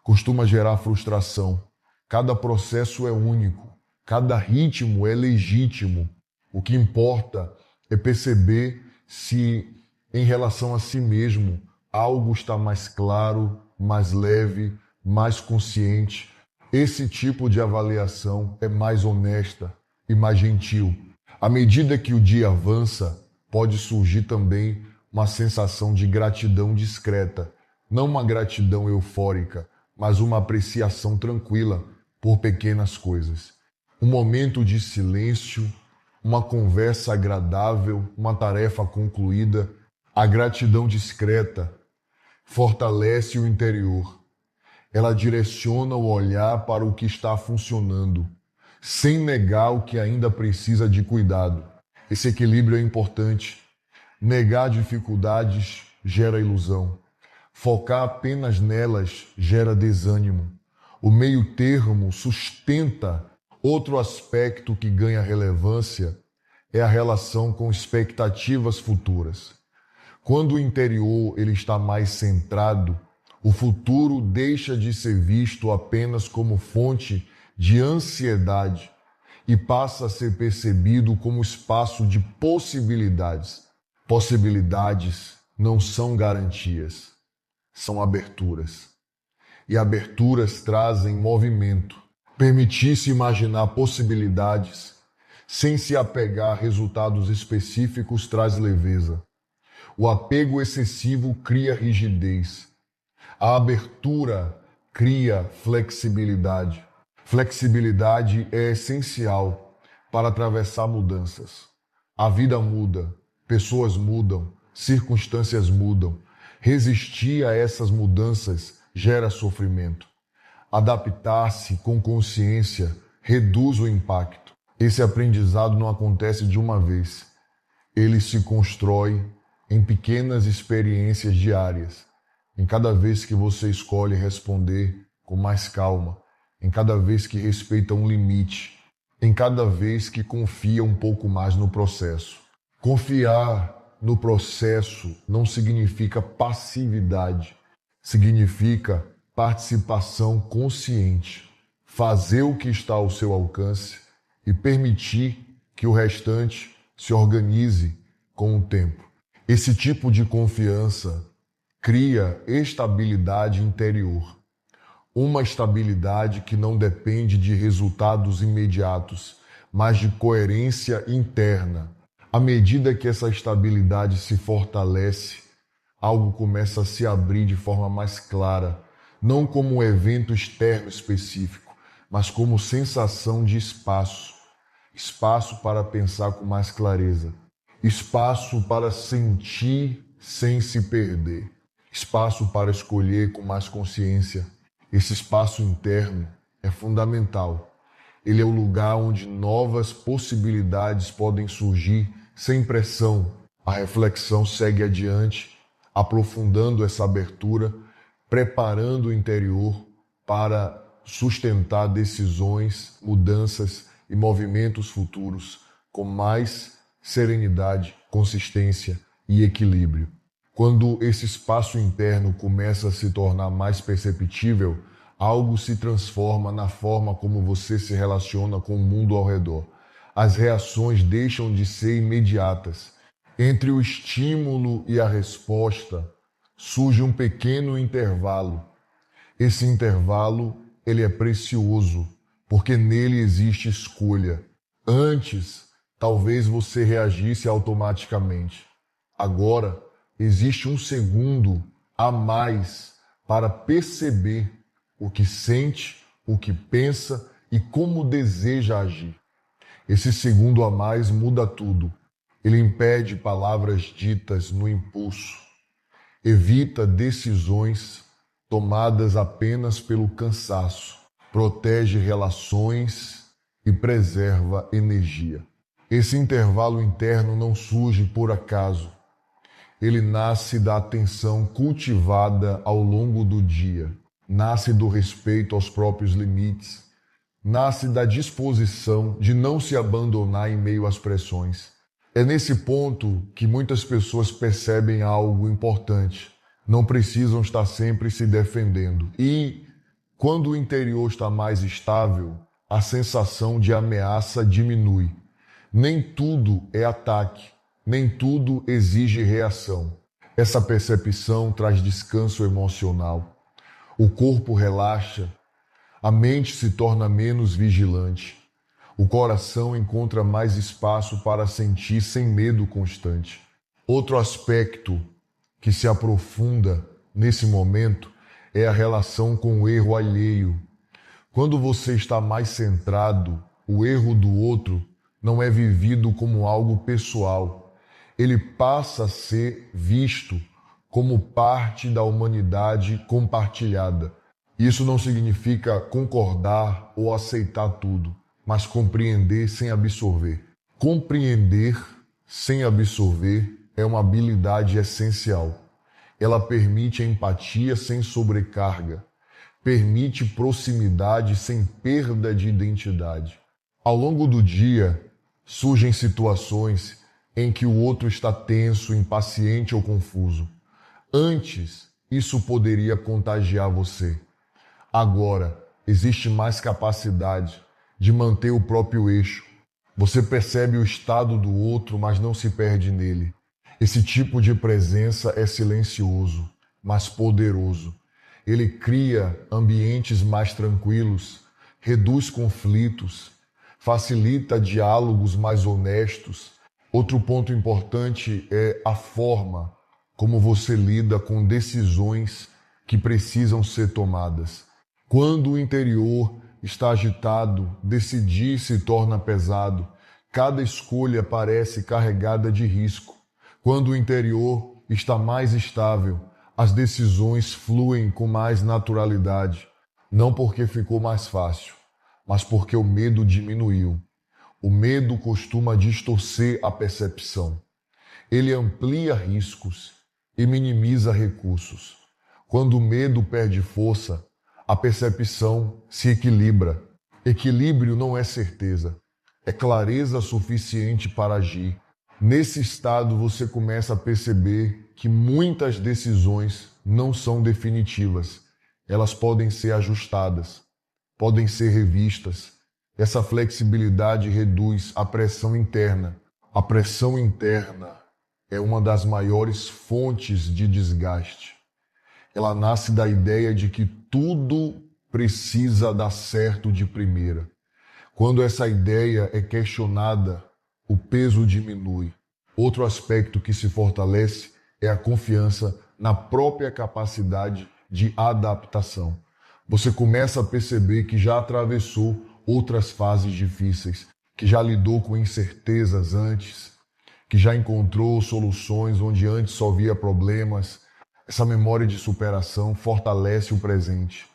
A: costuma gerar frustração. Cada processo é único, cada ritmo é legítimo. O que importa é perceber se, em relação a si mesmo, algo está mais claro, mais leve, mais consciente. Esse tipo de avaliação é mais honesta e mais gentil. À medida que o dia avança, pode surgir também uma sensação de gratidão discreta, não uma gratidão eufórica, mas uma apreciação tranquila por pequenas coisas. Um momento de silêncio, uma conversa agradável, uma tarefa concluída. A gratidão discreta fortalece o interior. Ela direciona o olhar para o que está funcionando, sem negar o que ainda precisa de cuidado. Esse equilíbrio é importante. Negar dificuldades gera ilusão. Focar apenas nelas gera desânimo. O meio termo sustenta. Outro aspecto que ganha relevância é a relação com expectativas futuras. Quando o interior ele está mais centrado, o futuro deixa de ser visto apenas como fonte de ansiedade e passa a ser percebido como espaço de possibilidades. Possibilidades não são garantias, são aberturas. E aberturas trazem movimento. Permitir-se imaginar possibilidades Sem se apegar a resultados específicos traz leveza. O apego excessivo cria rigidez. A abertura cria flexibilidade. Flexibilidade é essencial para atravessar mudanças. A vida muda, pessoas mudam, circunstâncias mudam. Resistir a essas mudanças gera sofrimento. Adaptar-se com consciência reduz o impacto. Esse aprendizado não acontece de uma vez. Ele se constrói em pequenas experiências diárias. Em cada vez que você escolhe responder com mais calma, em cada vez que respeita um limite, em cada vez que confia um pouco mais no processo. Confiar no processo não significa passividade, significa participação consciente, fazer o que está ao seu alcance e permitir que o restante se organize com o tempo. Esse tipo de confiança cria estabilidade interior, uma estabilidade que não depende de resultados imediatos, mas de coerência interna. À medida que essa estabilidade se fortalece, algo começa a se abrir de forma mais clara, não como um evento externo específico, mas como sensação de espaço. Espaço para pensar com mais clareza. Espaço para sentir sem se perder. Espaço para escolher com mais consciência. Esse espaço interno é fundamental. Ele é o lugar onde novas possibilidades podem surgir sem pressão. A reflexão segue adiante, aprofundando essa abertura, preparando o interior para sustentar decisões, mudanças e movimentos futuros com mais serenidade, consistência e equilíbrio. Quando esse espaço interno começa a se tornar mais perceptível, algo se transforma na forma como você se relaciona com o mundo ao redor. As reações deixam de ser imediatas. Entre o estímulo e a resposta, surge um pequeno intervalo. Esse intervalo, ele é precioso, porque nele existe escolha. Antes, talvez você reagisse automaticamente. Agora, existe um segundo a mais para perceber o que sente, o que pensa e como deseja agir. Esse segundo a mais muda tudo. Ele impede palavras ditas no impulso. Evita decisões tomadas apenas pelo cansaço. Protege relações e preserva energia. Esse intervalo interno não surge por acaso. Ele nasce da atenção cultivada ao longo do dia, nasce do respeito aos próprios limites, nasce da disposição de não se abandonar em meio às pressões. É nesse ponto que muitas pessoas percebem algo importante. Não precisam estar sempre se defendendo. E, quando o interior está mais estável, a sensação de ameaça diminui. Nem tudo é ataque. Nem tudo exige reação. Essa percepção traz descanso emocional. O corpo relaxa, a mente se torna menos vigilante. O coração encontra mais espaço para sentir sem medo constante. Outro aspecto que se aprofunda nesse momento é a relação com o erro alheio. Quando você está mais centrado, o erro do outro não é vivido como algo pessoal. Ele passa a ser visto como parte da humanidade compartilhada. Isso não significa concordar ou aceitar tudo, mas compreender sem absorver. Compreender sem absorver é uma habilidade essencial. Ela permite a empatia sem sobrecarga, permite proximidade sem perda de identidade. Ao longo do dia, surgem situações em que o outro está tenso, impaciente ou confuso. Antes, isso poderia contagiar você. Agora, existe mais capacidade de manter o próprio eixo. Você percebe o estado do outro, mas não se perde nele. Esse tipo de presença é silencioso, mas poderoso. Ele cria ambientes mais tranquilos, reduz conflitos, facilita diálogos mais honestos. Outro ponto importante é a forma como você lida com decisões que precisam ser tomadas. Quando o interior está agitado, decidir se torna pesado. Cada escolha parece carregada de risco. Quando o interior está mais estável, as decisões fluem com mais naturalidade, não porque ficou mais fácil, mas porque o medo diminuiu. O medo costuma distorcer a percepção. Ele amplia riscos e minimiza recursos. Quando o medo perde força, a percepção se equilibra. Equilíbrio não é certeza, é clareza suficiente para agir. Nesse estado, você começa a perceber que muitas decisões não são definitivas. Elas podem ser ajustadas, podem ser revistas. Essa flexibilidade reduz a pressão interna. A pressão interna é uma das maiores fontes de desgaste. Ela nasce da ideia de que tudo precisa dar certo de primeira. Quando essa ideia é questionada, o peso diminui. Outro aspecto que se fortalece é a confiança na própria capacidade de adaptação. Você começa a perceber que já atravessou outras fases difíceis, que já lidou com incertezas antes, que já encontrou soluções onde antes só via problemas. Essa memória de superação fortalece o presente.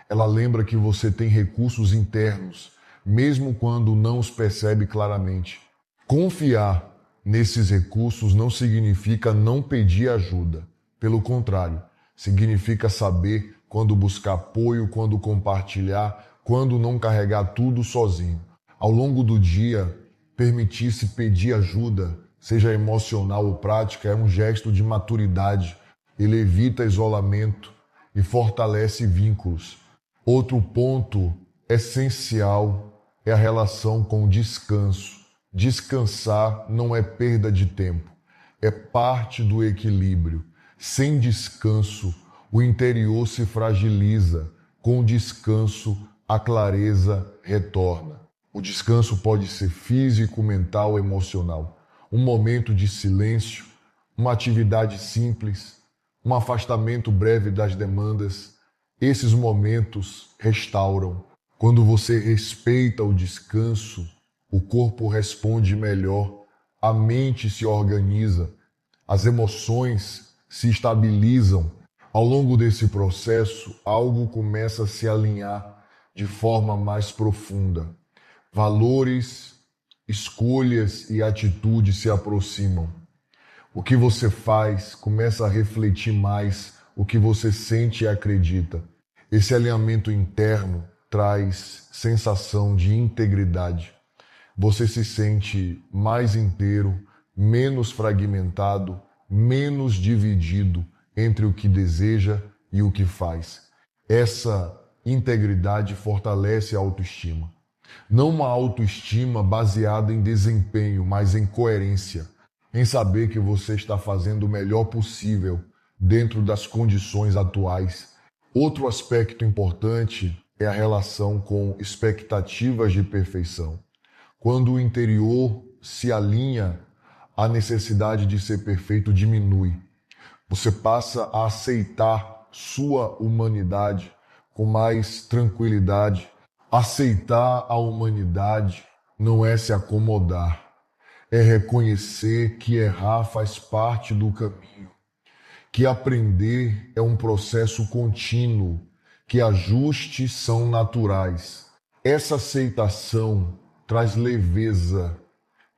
A: Ela lembra que você tem recursos internos, mesmo quando não os percebe claramente. Confiar nesses recursos não significa não pedir ajuda. Pelo contrário, significa saber quando buscar apoio, quando compartilhar, quando não carregar tudo sozinho. Ao longo do dia, permitir-se pedir ajuda, seja emocional ou prática, é um gesto de maturidade. Ele evita isolamento e fortalece vínculos. Outro ponto essencial é a relação com o descanso. Descansar não é perda de tempo, é parte do equilíbrio. Sem descanso, o interior se fragiliza. Com descanso, a clareza retorna. O descanso pode ser físico, mental, emocional. Um momento de silêncio, uma atividade simples, um afastamento breve das demandas. Esses momentos restauram. Quando você respeita o descanso, o corpo responde melhor, a mente se organiza, as emoções se estabilizam. Ao longo desse processo, algo começa a se alinhar de forma mais profunda. Valores, escolhas e atitudes se aproximam. O que você faz começa a refletir mais o que você sente e acredita. Esse alinhamento interno traz sensação de integridade. Você se sente mais inteiro, menos fragmentado, menos dividido entre o que deseja e o que faz. Essa integridade fortalece a autoestima. Não uma autoestima baseada em desempenho, mas em coerência, em saber que você está fazendo o melhor possível dentro das condições atuais. Outro aspecto importante é a relação com expectativas de perfeição. Quando o interior se alinha, a necessidade de ser perfeito diminui. Você passa a aceitar sua humanidade com mais tranquilidade. Aceitar a humanidade não é se acomodar, é reconhecer que errar faz parte do caminho, que aprender é um processo contínuo, que ajustes são naturais. Essa aceitação traz leveza,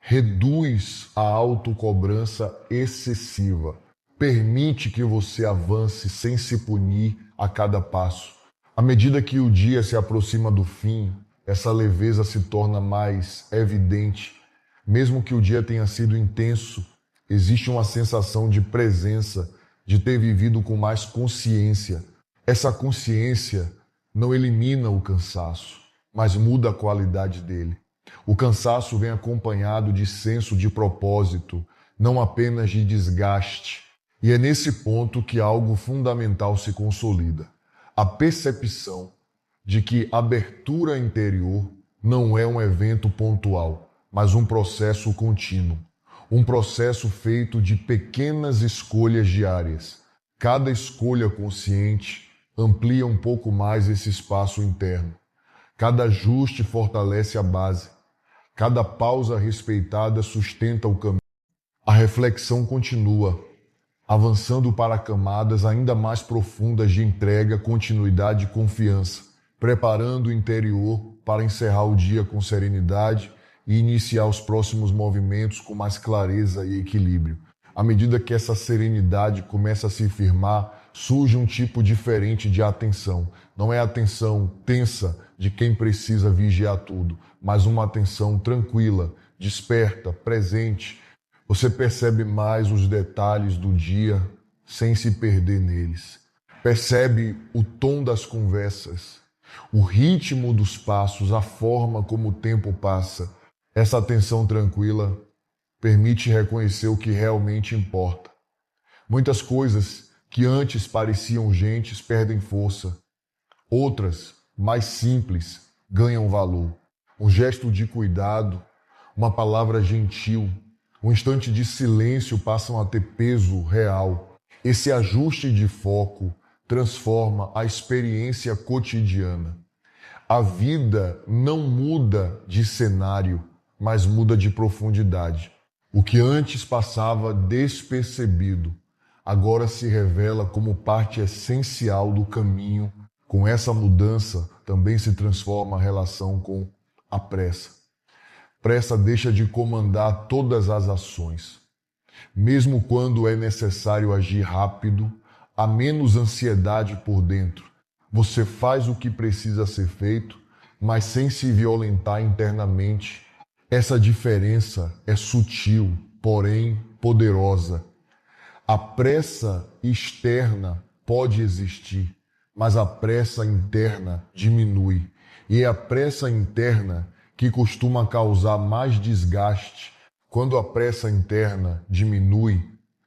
A: reduz a autocobrança excessiva, permite que você avance sem se punir a cada passo. À medida que o dia se aproxima do fim, essa leveza se torna mais evidente. Mesmo que o dia tenha sido intenso, existe uma sensação de presença, de ter vivido com mais consciência. Essa consciência não elimina o cansaço, mas muda a qualidade dele. O cansaço vem acompanhado de senso de propósito, não apenas de desgaste. E é nesse ponto que algo fundamental se consolida. A percepção de que abertura interior não é um evento pontual, mas um processo contínuo. Um processo feito de pequenas escolhas diárias. Cada escolha consciente amplia um pouco mais esse espaço interno. Cada ajuste fortalece a base. Cada pausa respeitada sustenta o caminho. A reflexão continua, avançando para camadas ainda mais profundas de entrega, continuidade e confiança, preparando o interior para encerrar o dia com serenidade e iniciar os próximos movimentos com mais clareza e equilíbrio. À medida que essa serenidade começa a se firmar, surge um tipo diferente de atenção. Não é a atenção tensa de quem precisa vigiar tudo, mas uma atenção tranquila, desperta, presente. Você percebe mais os detalhes do dia sem se perder neles. Percebe o tom das conversas, o ritmo dos passos, a forma como o tempo passa. Essa atenção tranquila permite reconhecer o que realmente importa. Muitas coisas que antes pareciam urgentes perdem força. Outras, mais simples, ganham valor. Um gesto de cuidado, uma palavra gentil, um instante de silêncio passam a ter peso real. Esse ajuste de foco transforma a experiência cotidiana. A vida não muda de cenário, mas muda de profundidade. O que antes passava despercebido, agora se revela como parte essencial do caminho. Com essa mudança, também se transforma a relação com a pressa. Pressa deixa de comandar todas as ações. Mesmo quando é necessário agir rápido, há menos ansiedade por dentro. Você faz o que precisa ser feito, mas sem se violentar internamente. Essa diferença é sutil, porém poderosa. A pressa externa pode existir, mas a pressa interna diminui. E é a pressa interna que costuma causar mais desgaste. Quando a pressa interna diminui,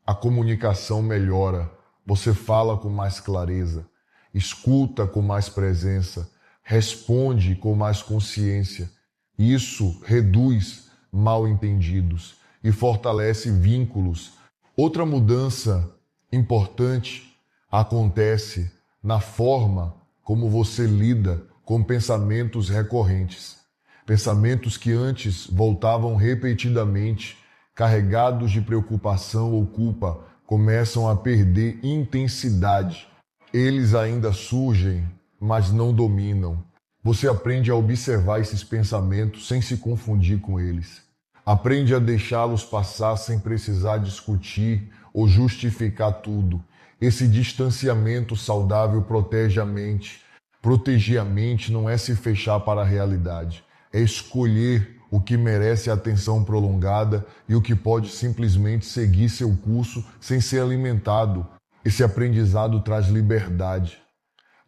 A: a comunicação melhora. Você fala com mais clareza, escuta com mais presença, responde com mais consciência. Isso reduz mal-entendidos e fortalece vínculos. Outra mudança importante acontece na forma como você lida com pensamentos recorrentes. Pensamentos que antes voltavam repetidamente, carregados de preocupação ou culpa, começam a perder intensidade. Eles ainda surgem, mas não dominam. Você aprende a observar esses pensamentos sem se confundir com eles. Aprende a deixá-los passar sem precisar discutir ou justificar tudo. Esse distanciamento saudável protege a mente. Proteger a mente não é se fechar para a realidade. É escolher o que merece atenção prolongada e o que pode simplesmente seguir seu curso sem ser alimentado. Esse aprendizado traz liberdade.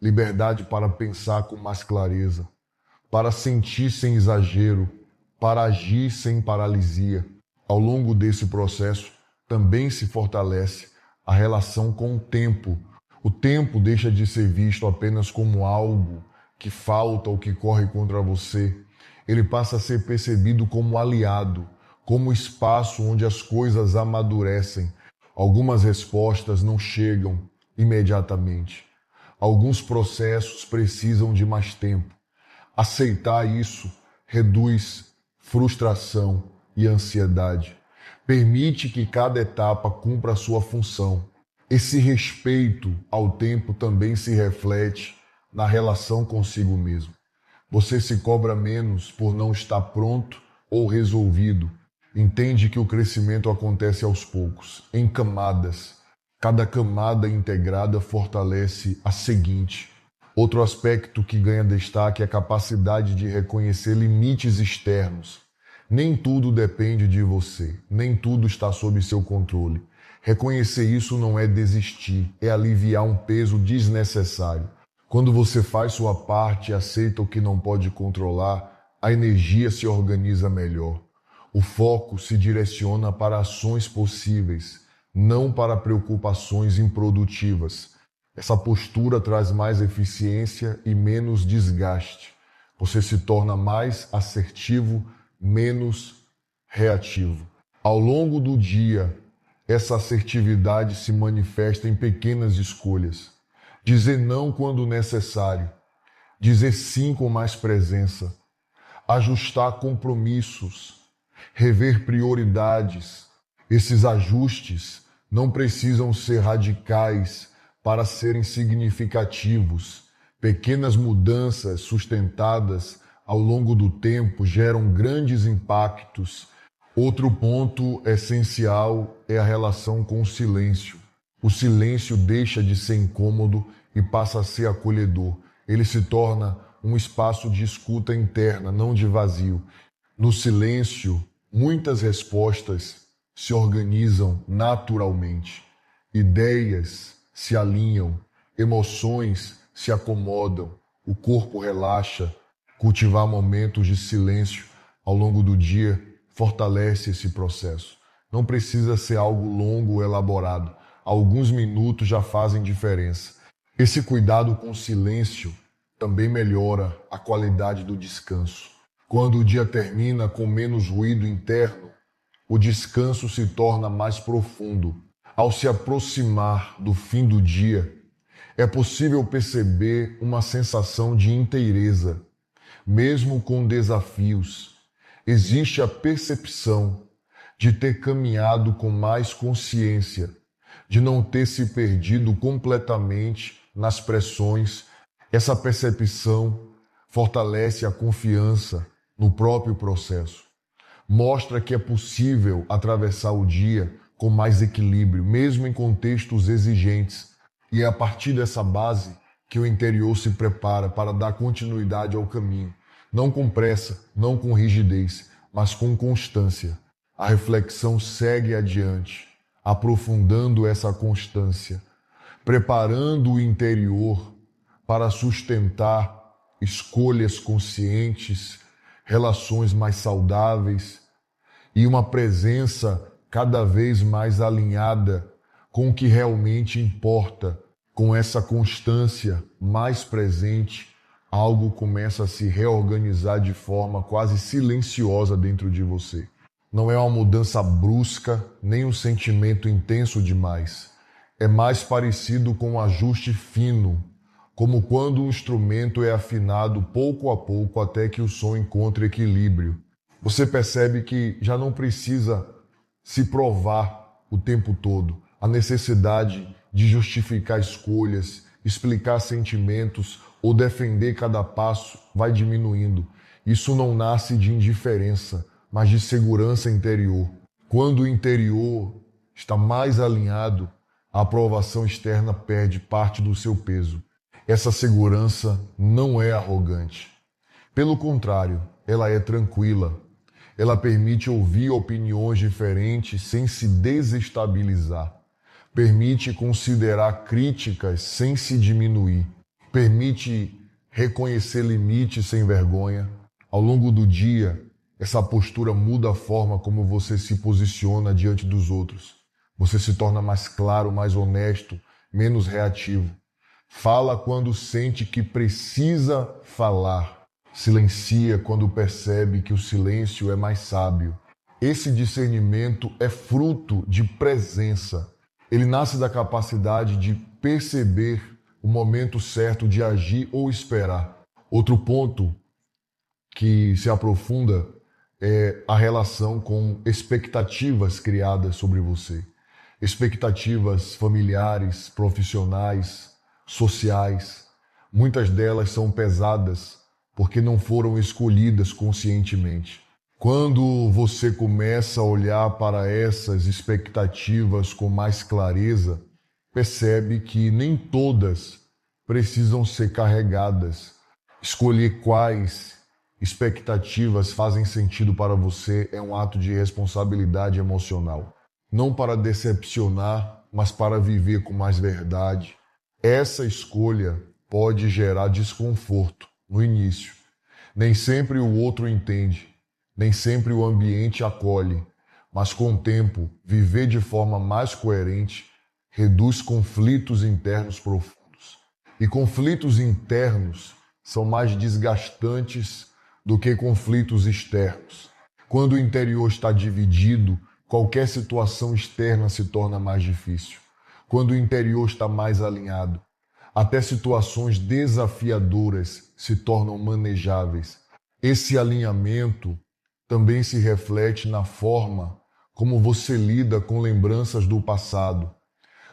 A: Liberdade para pensar com mais clareza, para sentir sem exagero, para agir sem paralisia. Ao longo desse processo, também se fortalece a relação com o tempo. O tempo deixa de ser visto apenas como algo que falta ou que corre contra você. Ele passa a ser percebido como aliado, como espaço onde as coisas amadurecem. Algumas respostas não chegam imediatamente. Alguns processos precisam de mais tempo. Aceitar isso reduz frustração e ansiedade. Permite que cada etapa cumpra a sua função. Esse respeito ao tempo também se reflete na relação consigo mesmo. Você se cobra menos por não estar pronto ou resolvido. Entende que o crescimento acontece aos poucos, em camadas. Cada camada integrada fortalece a seguinte. Outro aspecto que ganha destaque é a capacidade de reconhecer limites externos. Nem tudo depende de você, nem tudo está sob seu controle. Reconhecer isso não é desistir, é aliviar um peso desnecessário. Quando você faz sua parte e aceita o que não pode controlar, a energia se organiza melhor. O foco se direciona para ações possíveis, não para preocupações improdutivas. Essa postura traz mais eficiência e menos desgaste. Você se torna mais assertivo, menos reativo. Ao longo do dia, essa assertividade se manifesta em pequenas escolhas. Dizer não quando necessário, dizer sim com mais presença, ajustar compromissos, rever prioridades. Esses ajustes não precisam ser radicais para serem significativos. Pequenas mudanças sustentadas ao longo do tempo geram grandes impactos. Outro ponto essencial é a relação com o silêncio. O silêncio deixa de ser incômodo e passa a ser acolhedor. Ele se torna um espaço de escuta interna, não de vazio. No silêncio, muitas respostas se organizam naturalmente. Ideias se alinham, emoções se acomodam, o corpo relaxa. Cultivar momentos de silêncio ao longo do dia fortalece esse processo. Não precisa ser algo longo ou elaborado. Alguns minutos já fazem diferença. Esse cuidado com o silêncio também melhora a qualidade do descanso. Quando o dia termina com menos ruído interno, o descanso se torna mais profundo. Ao se aproximar do fim do dia, é possível perceber uma sensação de inteireza, mesmo com desafios. Existe a percepção de ter caminhado com mais consciência, de não ter se perdido completamente nas pressões. Essa percepção fortalece a confiança no próprio processo. Mostra que é possível atravessar o dia com mais equilíbrio, mesmo em contextos exigentes. E é a partir dessa base que o interior se prepara para dar continuidade ao caminho. Não com pressa, não com rigidez, mas com constância. A reflexão segue adiante, aprofundando essa constância, preparando o interior para sustentar escolhas conscientes, relações mais saudáveis e uma presença cada vez mais alinhada com o que realmente importa. Com essa constância mais presente, algo começa a se reorganizar de forma quase silenciosa dentro de você. Não é uma mudança brusca, nem um sentimento intenso demais. É mais parecido com um ajuste fino, como quando um instrumento é afinado pouco a pouco até que o som encontre equilíbrio. Você percebe que já não precisa se provar o tempo todo. A necessidade de justificar escolhas, explicar sentimentos ou defender cada passo vai diminuindo. Isso não nasce de indiferença, mas de segurança interior. Quando o interior está mais alinhado, a aprovação externa perde parte do seu peso. Essa segurança não é arrogante. Pelo contrário, ela é tranquila. Ela permite ouvir opiniões diferentes sem se desestabilizar. Permite considerar críticas sem se diminuir. Permite reconhecer limites sem vergonha. Ao longo do dia, essa postura muda a forma como você se posiciona diante dos outros. Você se torna mais claro, mais honesto, menos reativo. Fala quando sente que precisa falar. Silencia quando percebe que o silêncio é mais sábio. Esse discernimento é fruto de presença. Ele nasce da capacidade de perceber o momento certo de agir ou esperar. Outro ponto que se aprofunda é a relação com expectativas criadas sobre você. Expectativas familiares, profissionais, sociais. Muitas delas são pesadas porque não foram escolhidas conscientemente. Quando você começa a olhar para essas expectativas com mais clareza, percebe que nem todas precisam ser carregadas. Escolher quais expectativas fazem sentido para você é um ato de responsabilidade emocional. Não para decepcionar, mas para viver com mais verdade. Essa escolha pode gerar desconforto no início. Nem sempre o outro entende, nem sempre o ambiente acolhe, mas com o tempo, viver de forma mais coerente reduz conflitos internos profundos. E conflitos internos são mais desgastantes do que conflitos externos. Quando o interior está dividido, qualquer situação externa se torna mais difícil. Quando o interior está mais alinhado, até situações desafiadoras se tornam manejáveis. Esse alinhamento também se reflete na forma como você lida com lembranças do passado.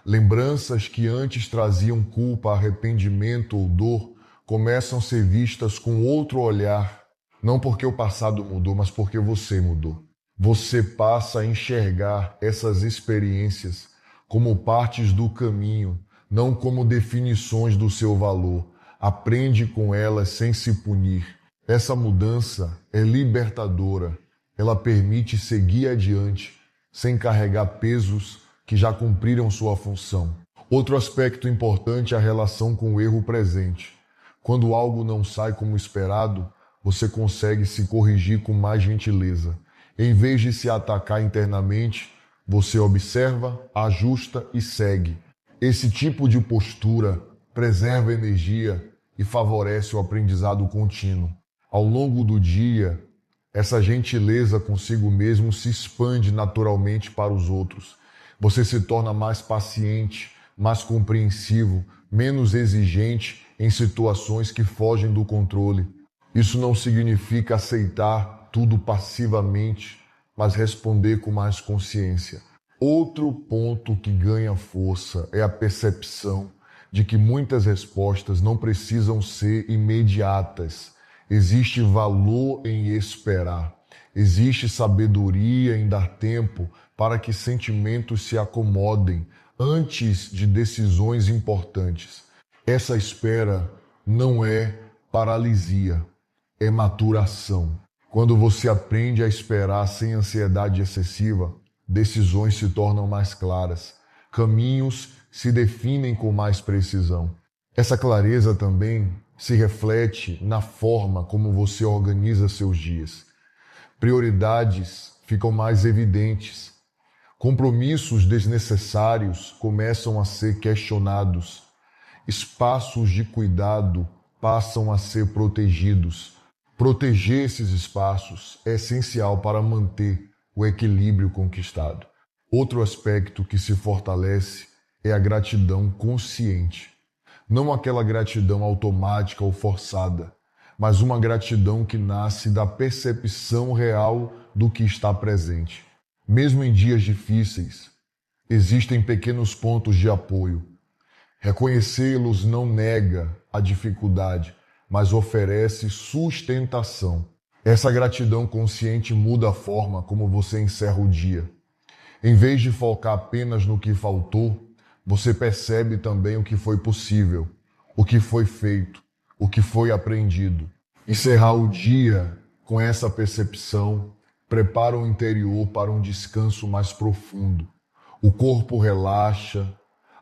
A: Lembranças que antes traziam culpa, arrependimento ou dor começam a ser vistas com outro olhar, não porque o passado mudou, mas porque você mudou. Você passa a enxergar essas experiências como partes do caminho, não como definições do seu valor. Aprende com elas sem se punir. Essa mudança é libertadora. Ela permite seguir adiante, sem carregar pesos que já cumpriram sua função. Outro aspecto importante é a relação com o erro presente. Quando algo não sai como esperado, você consegue se corrigir com mais gentileza. Em vez de se atacar internamente, você observa, ajusta e segue. Esse tipo de postura preserva energia e favorece o aprendizado contínuo. Ao longo do dia, essa gentileza consigo mesmo se expande naturalmente para os outros. Você se torna mais paciente, mais compreensivo, menos exigente em situações que fogem do controle. Isso não significa aceitar tudo passivamente, mas responder com mais consciência. Outro ponto que ganha força é a percepção de que muitas respostas não precisam ser imediatas. Existe valor em esperar. Existe sabedoria em dar tempo para que sentimentos se acomodem antes de decisões importantes. Essa espera não é paralisia, é maturação. Quando você aprende a esperar sem ansiedade excessiva, decisões se tornam mais claras, caminhos se definem com mais precisão. Essa clareza também se reflete na forma como você organiza seus dias. Prioridades ficam mais evidentes. Compromissos desnecessários começam a ser questionados. Espaços de cuidado passam a ser protegidos. Proteger esses espaços é essencial para manter o equilíbrio conquistado. Outro aspecto que se fortalece é a gratidão consciente. Não aquela gratidão automática ou forçada, mas uma gratidão que nasce da percepção real do que está presente. Mesmo em dias difíceis, existem pequenos pontos de apoio. Reconhecê-los não nega a dificuldade, mas oferece sustentação. Essa gratidão consciente muda a forma como você encerra o dia. Em vez de focar apenas no que faltou, você percebe também o que foi possível, o que foi feito, o que foi aprendido. Encerrar o dia com essa percepção prepara o interior para um descanso mais profundo. O corpo relaxa,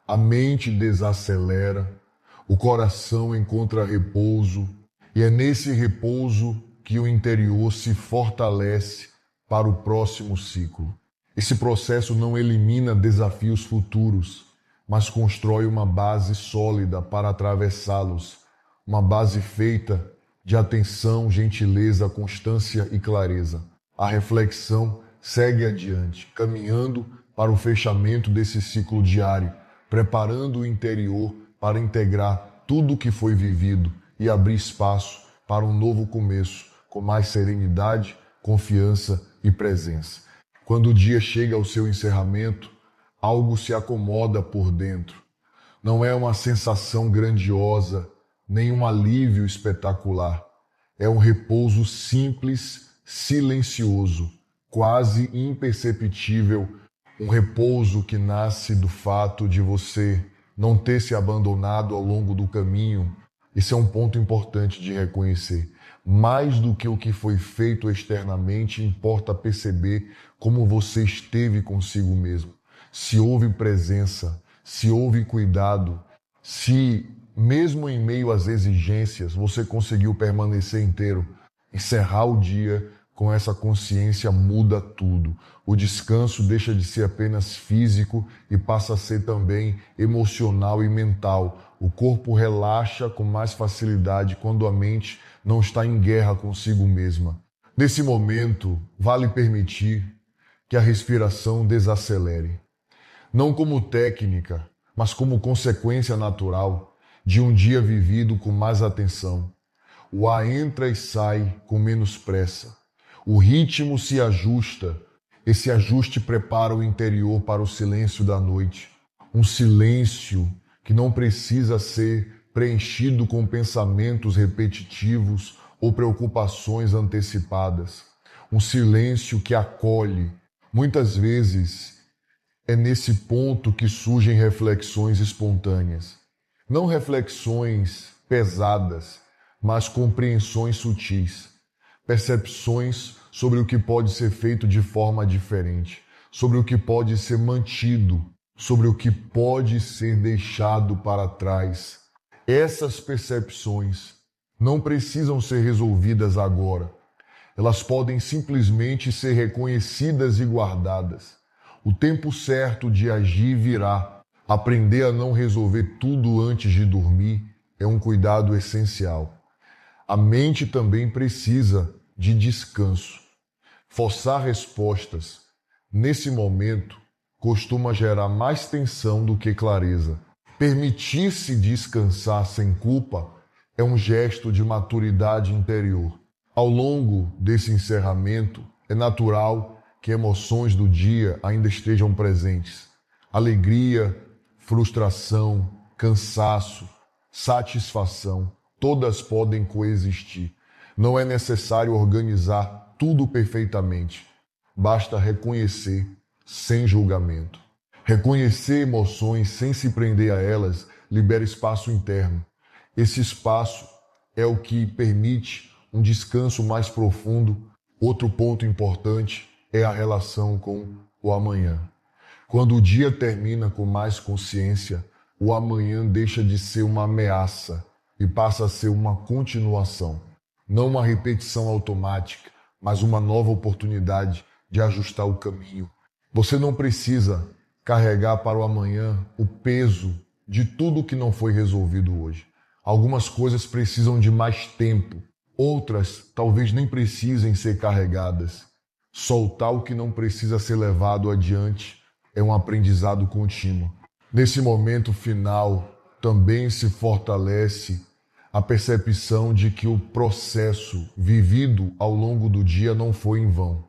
A: a mente desacelera, o coração encontra repouso, e é nesse repouso que o interior se fortalece para o próximo ciclo. Esse processo não elimina desafios futuros, mas constrói uma base sólida para atravessá-los, uma base feita de atenção, gentileza, constância e clareza. A reflexão segue adiante, caminhando para o fechamento desse ciclo diário, preparando o interior para integrar tudo o que foi vivido e abrir espaço para um novo começo, com mais serenidade, confiança e presença. Quando o dia chega ao seu encerramento, algo se acomoda por dentro. Não é uma sensação grandiosa, nem um alívio espetacular. É um repouso simples, silencioso, quase imperceptível, um repouso que nasce do fato de você não ter se abandonado ao longo do caminho. Esse é um ponto importante de reconhecer. Mais do que o que foi feito externamente, importa perceber como você esteve consigo mesmo. Se houve presença, se houve cuidado, se, mesmo em meio às exigências, você conseguiu permanecer inteiro, encerrar o dia com essa consciência muda tudo. O descanso deixa de ser apenas físico e passa a ser também emocional e mental. O corpo relaxa com mais facilidade quando a mente não está em guerra consigo mesma. Nesse momento, vale permitir que a respiração desacelere. Não como técnica, mas como consequência natural de um dia vivido com mais atenção. O ar entra e sai com menos pressa. O ritmo se ajusta. Esse ajuste prepara o interior para o silêncio da noite. Um silêncio que não precisa ser preenchido com pensamentos repetitivos ou preocupações antecipadas. Um silêncio que acolhe. Muitas vezes é nesse ponto que surgem reflexões espontâneas. Não reflexões pesadas, mas compreensões sutis. Percepções sobre o que pode ser feito de forma diferente, sobre o que pode ser mantido, sobre o que pode ser deixado para trás. Essas percepções não precisam ser resolvidas agora. Elas podem simplesmente ser reconhecidas e guardadas. O tempo certo de agir virá. Aprender a não resolver tudo antes de dormir é um cuidado essencial. A mente também precisa de descanso. Forçar respostas nesse momento costuma gerar mais tensão do que clareza. Permitir-se descansar sem culpa é um gesto de maturidade interior. Ao longo desse encerramento, é natural que emoções do dia ainda estejam presentes. Alegria, frustração, cansaço, satisfação, todas podem coexistir. Não é necessário organizar tudo perfeitamente. Basta reconhecer sem julgamento. Reconhecer emoções sem se prender a elas libera espaço interno. Esse espaço é o que permite um descanso mais profundo. Outro ponto importante é a relação com o amanhã. Quando o dia termina com mais consciência, o amanhã deixa de ser uma ameaça e passa a ser uma continuação. Não uma repetição automática, mas uma nova oportunidade de ajustar o caminho. Você não precisa carregar para o amanhã o peso de tudo que não foi resolvido hoje. Algumas coisas precisam de mais tempo, outras talvez nem precisem ser carregadas. Soltar o que não precisa ser levado adiante é um aprendizado contínuo. Nesse momento final, também se fortalece a percepção de que o processo vivido ao longo do dia não foi em vão.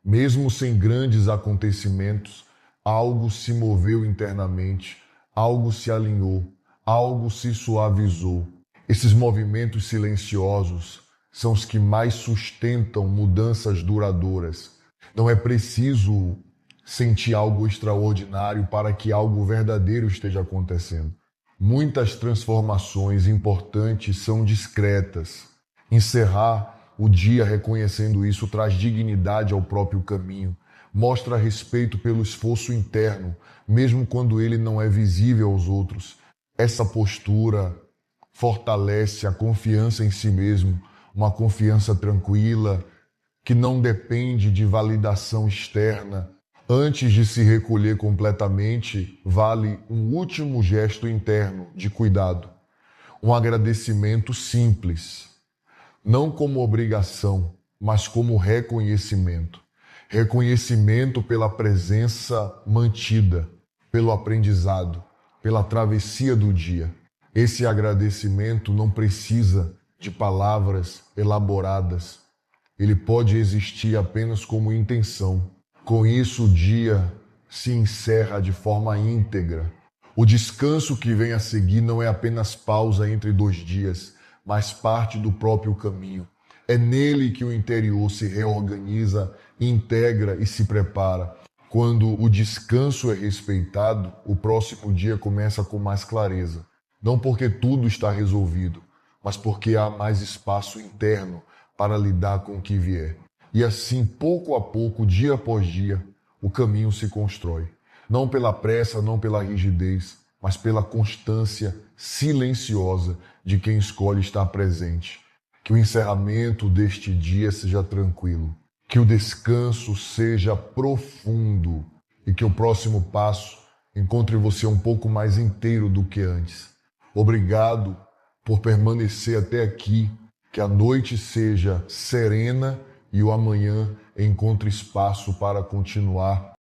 A: Mesmo sem grandes acontecimentos, algo se moveu internamente, algo se alinhou, algo se suavizou. Esses movimentos silenciosos são os que mais sustentam mudanças duradouras. Não é preciso sentir algo extraordinário para que algo verdadeiro esteja acontecendo. Muitas transformações importantes são discretas. Encerrar o dia reconhecendo isso traz dignidade ao próprio caminho, mostra respeito pelo esforço interno, mesmo quando ele não é visível aos outros. Essa postura fortalece a confiança em si mesmo, uma confiança tranquila, que não depende de validação externa. Antes de se recolher completamente, vale um último gesto interno de cuidado, um agradecimento simples, não como obrigação, mas como reconhecimento. Reconhecimento pela presença mantida, pelo aprendizado, pela travessia do dia. Esse agradecimento não precisa de palavras elaboradas. Ele pode existir apenas como intenção. Com isso, o dia se encerra de forma íntegra. O descanso que vem a seguir não é apenas pausa entre dois dias, mas parte do próprio caminho. É nele que o interior se reorganiza, integra e se prepara. Quando o descanso é respeitado, o próximo dia começa com mais clareza. Não porque tudo está resolvido, mas porque há mais espaço interno para lidar com o que vier. E assim, pouco a pouco, dia após dia, o caminho se constrói. Não pela pressa, não pela rigidez, mas pela constância silenciosa de quem escolhe estar presente. Que o encerramento deste dia seja tranquilo. Que o descanso seja profundo e que o próximo passo encontre você um pouco mais inteiro do que antes. Obrigado por permanecer até aqui. Que a noite seja serena e o amanhã encontre espaço para continuar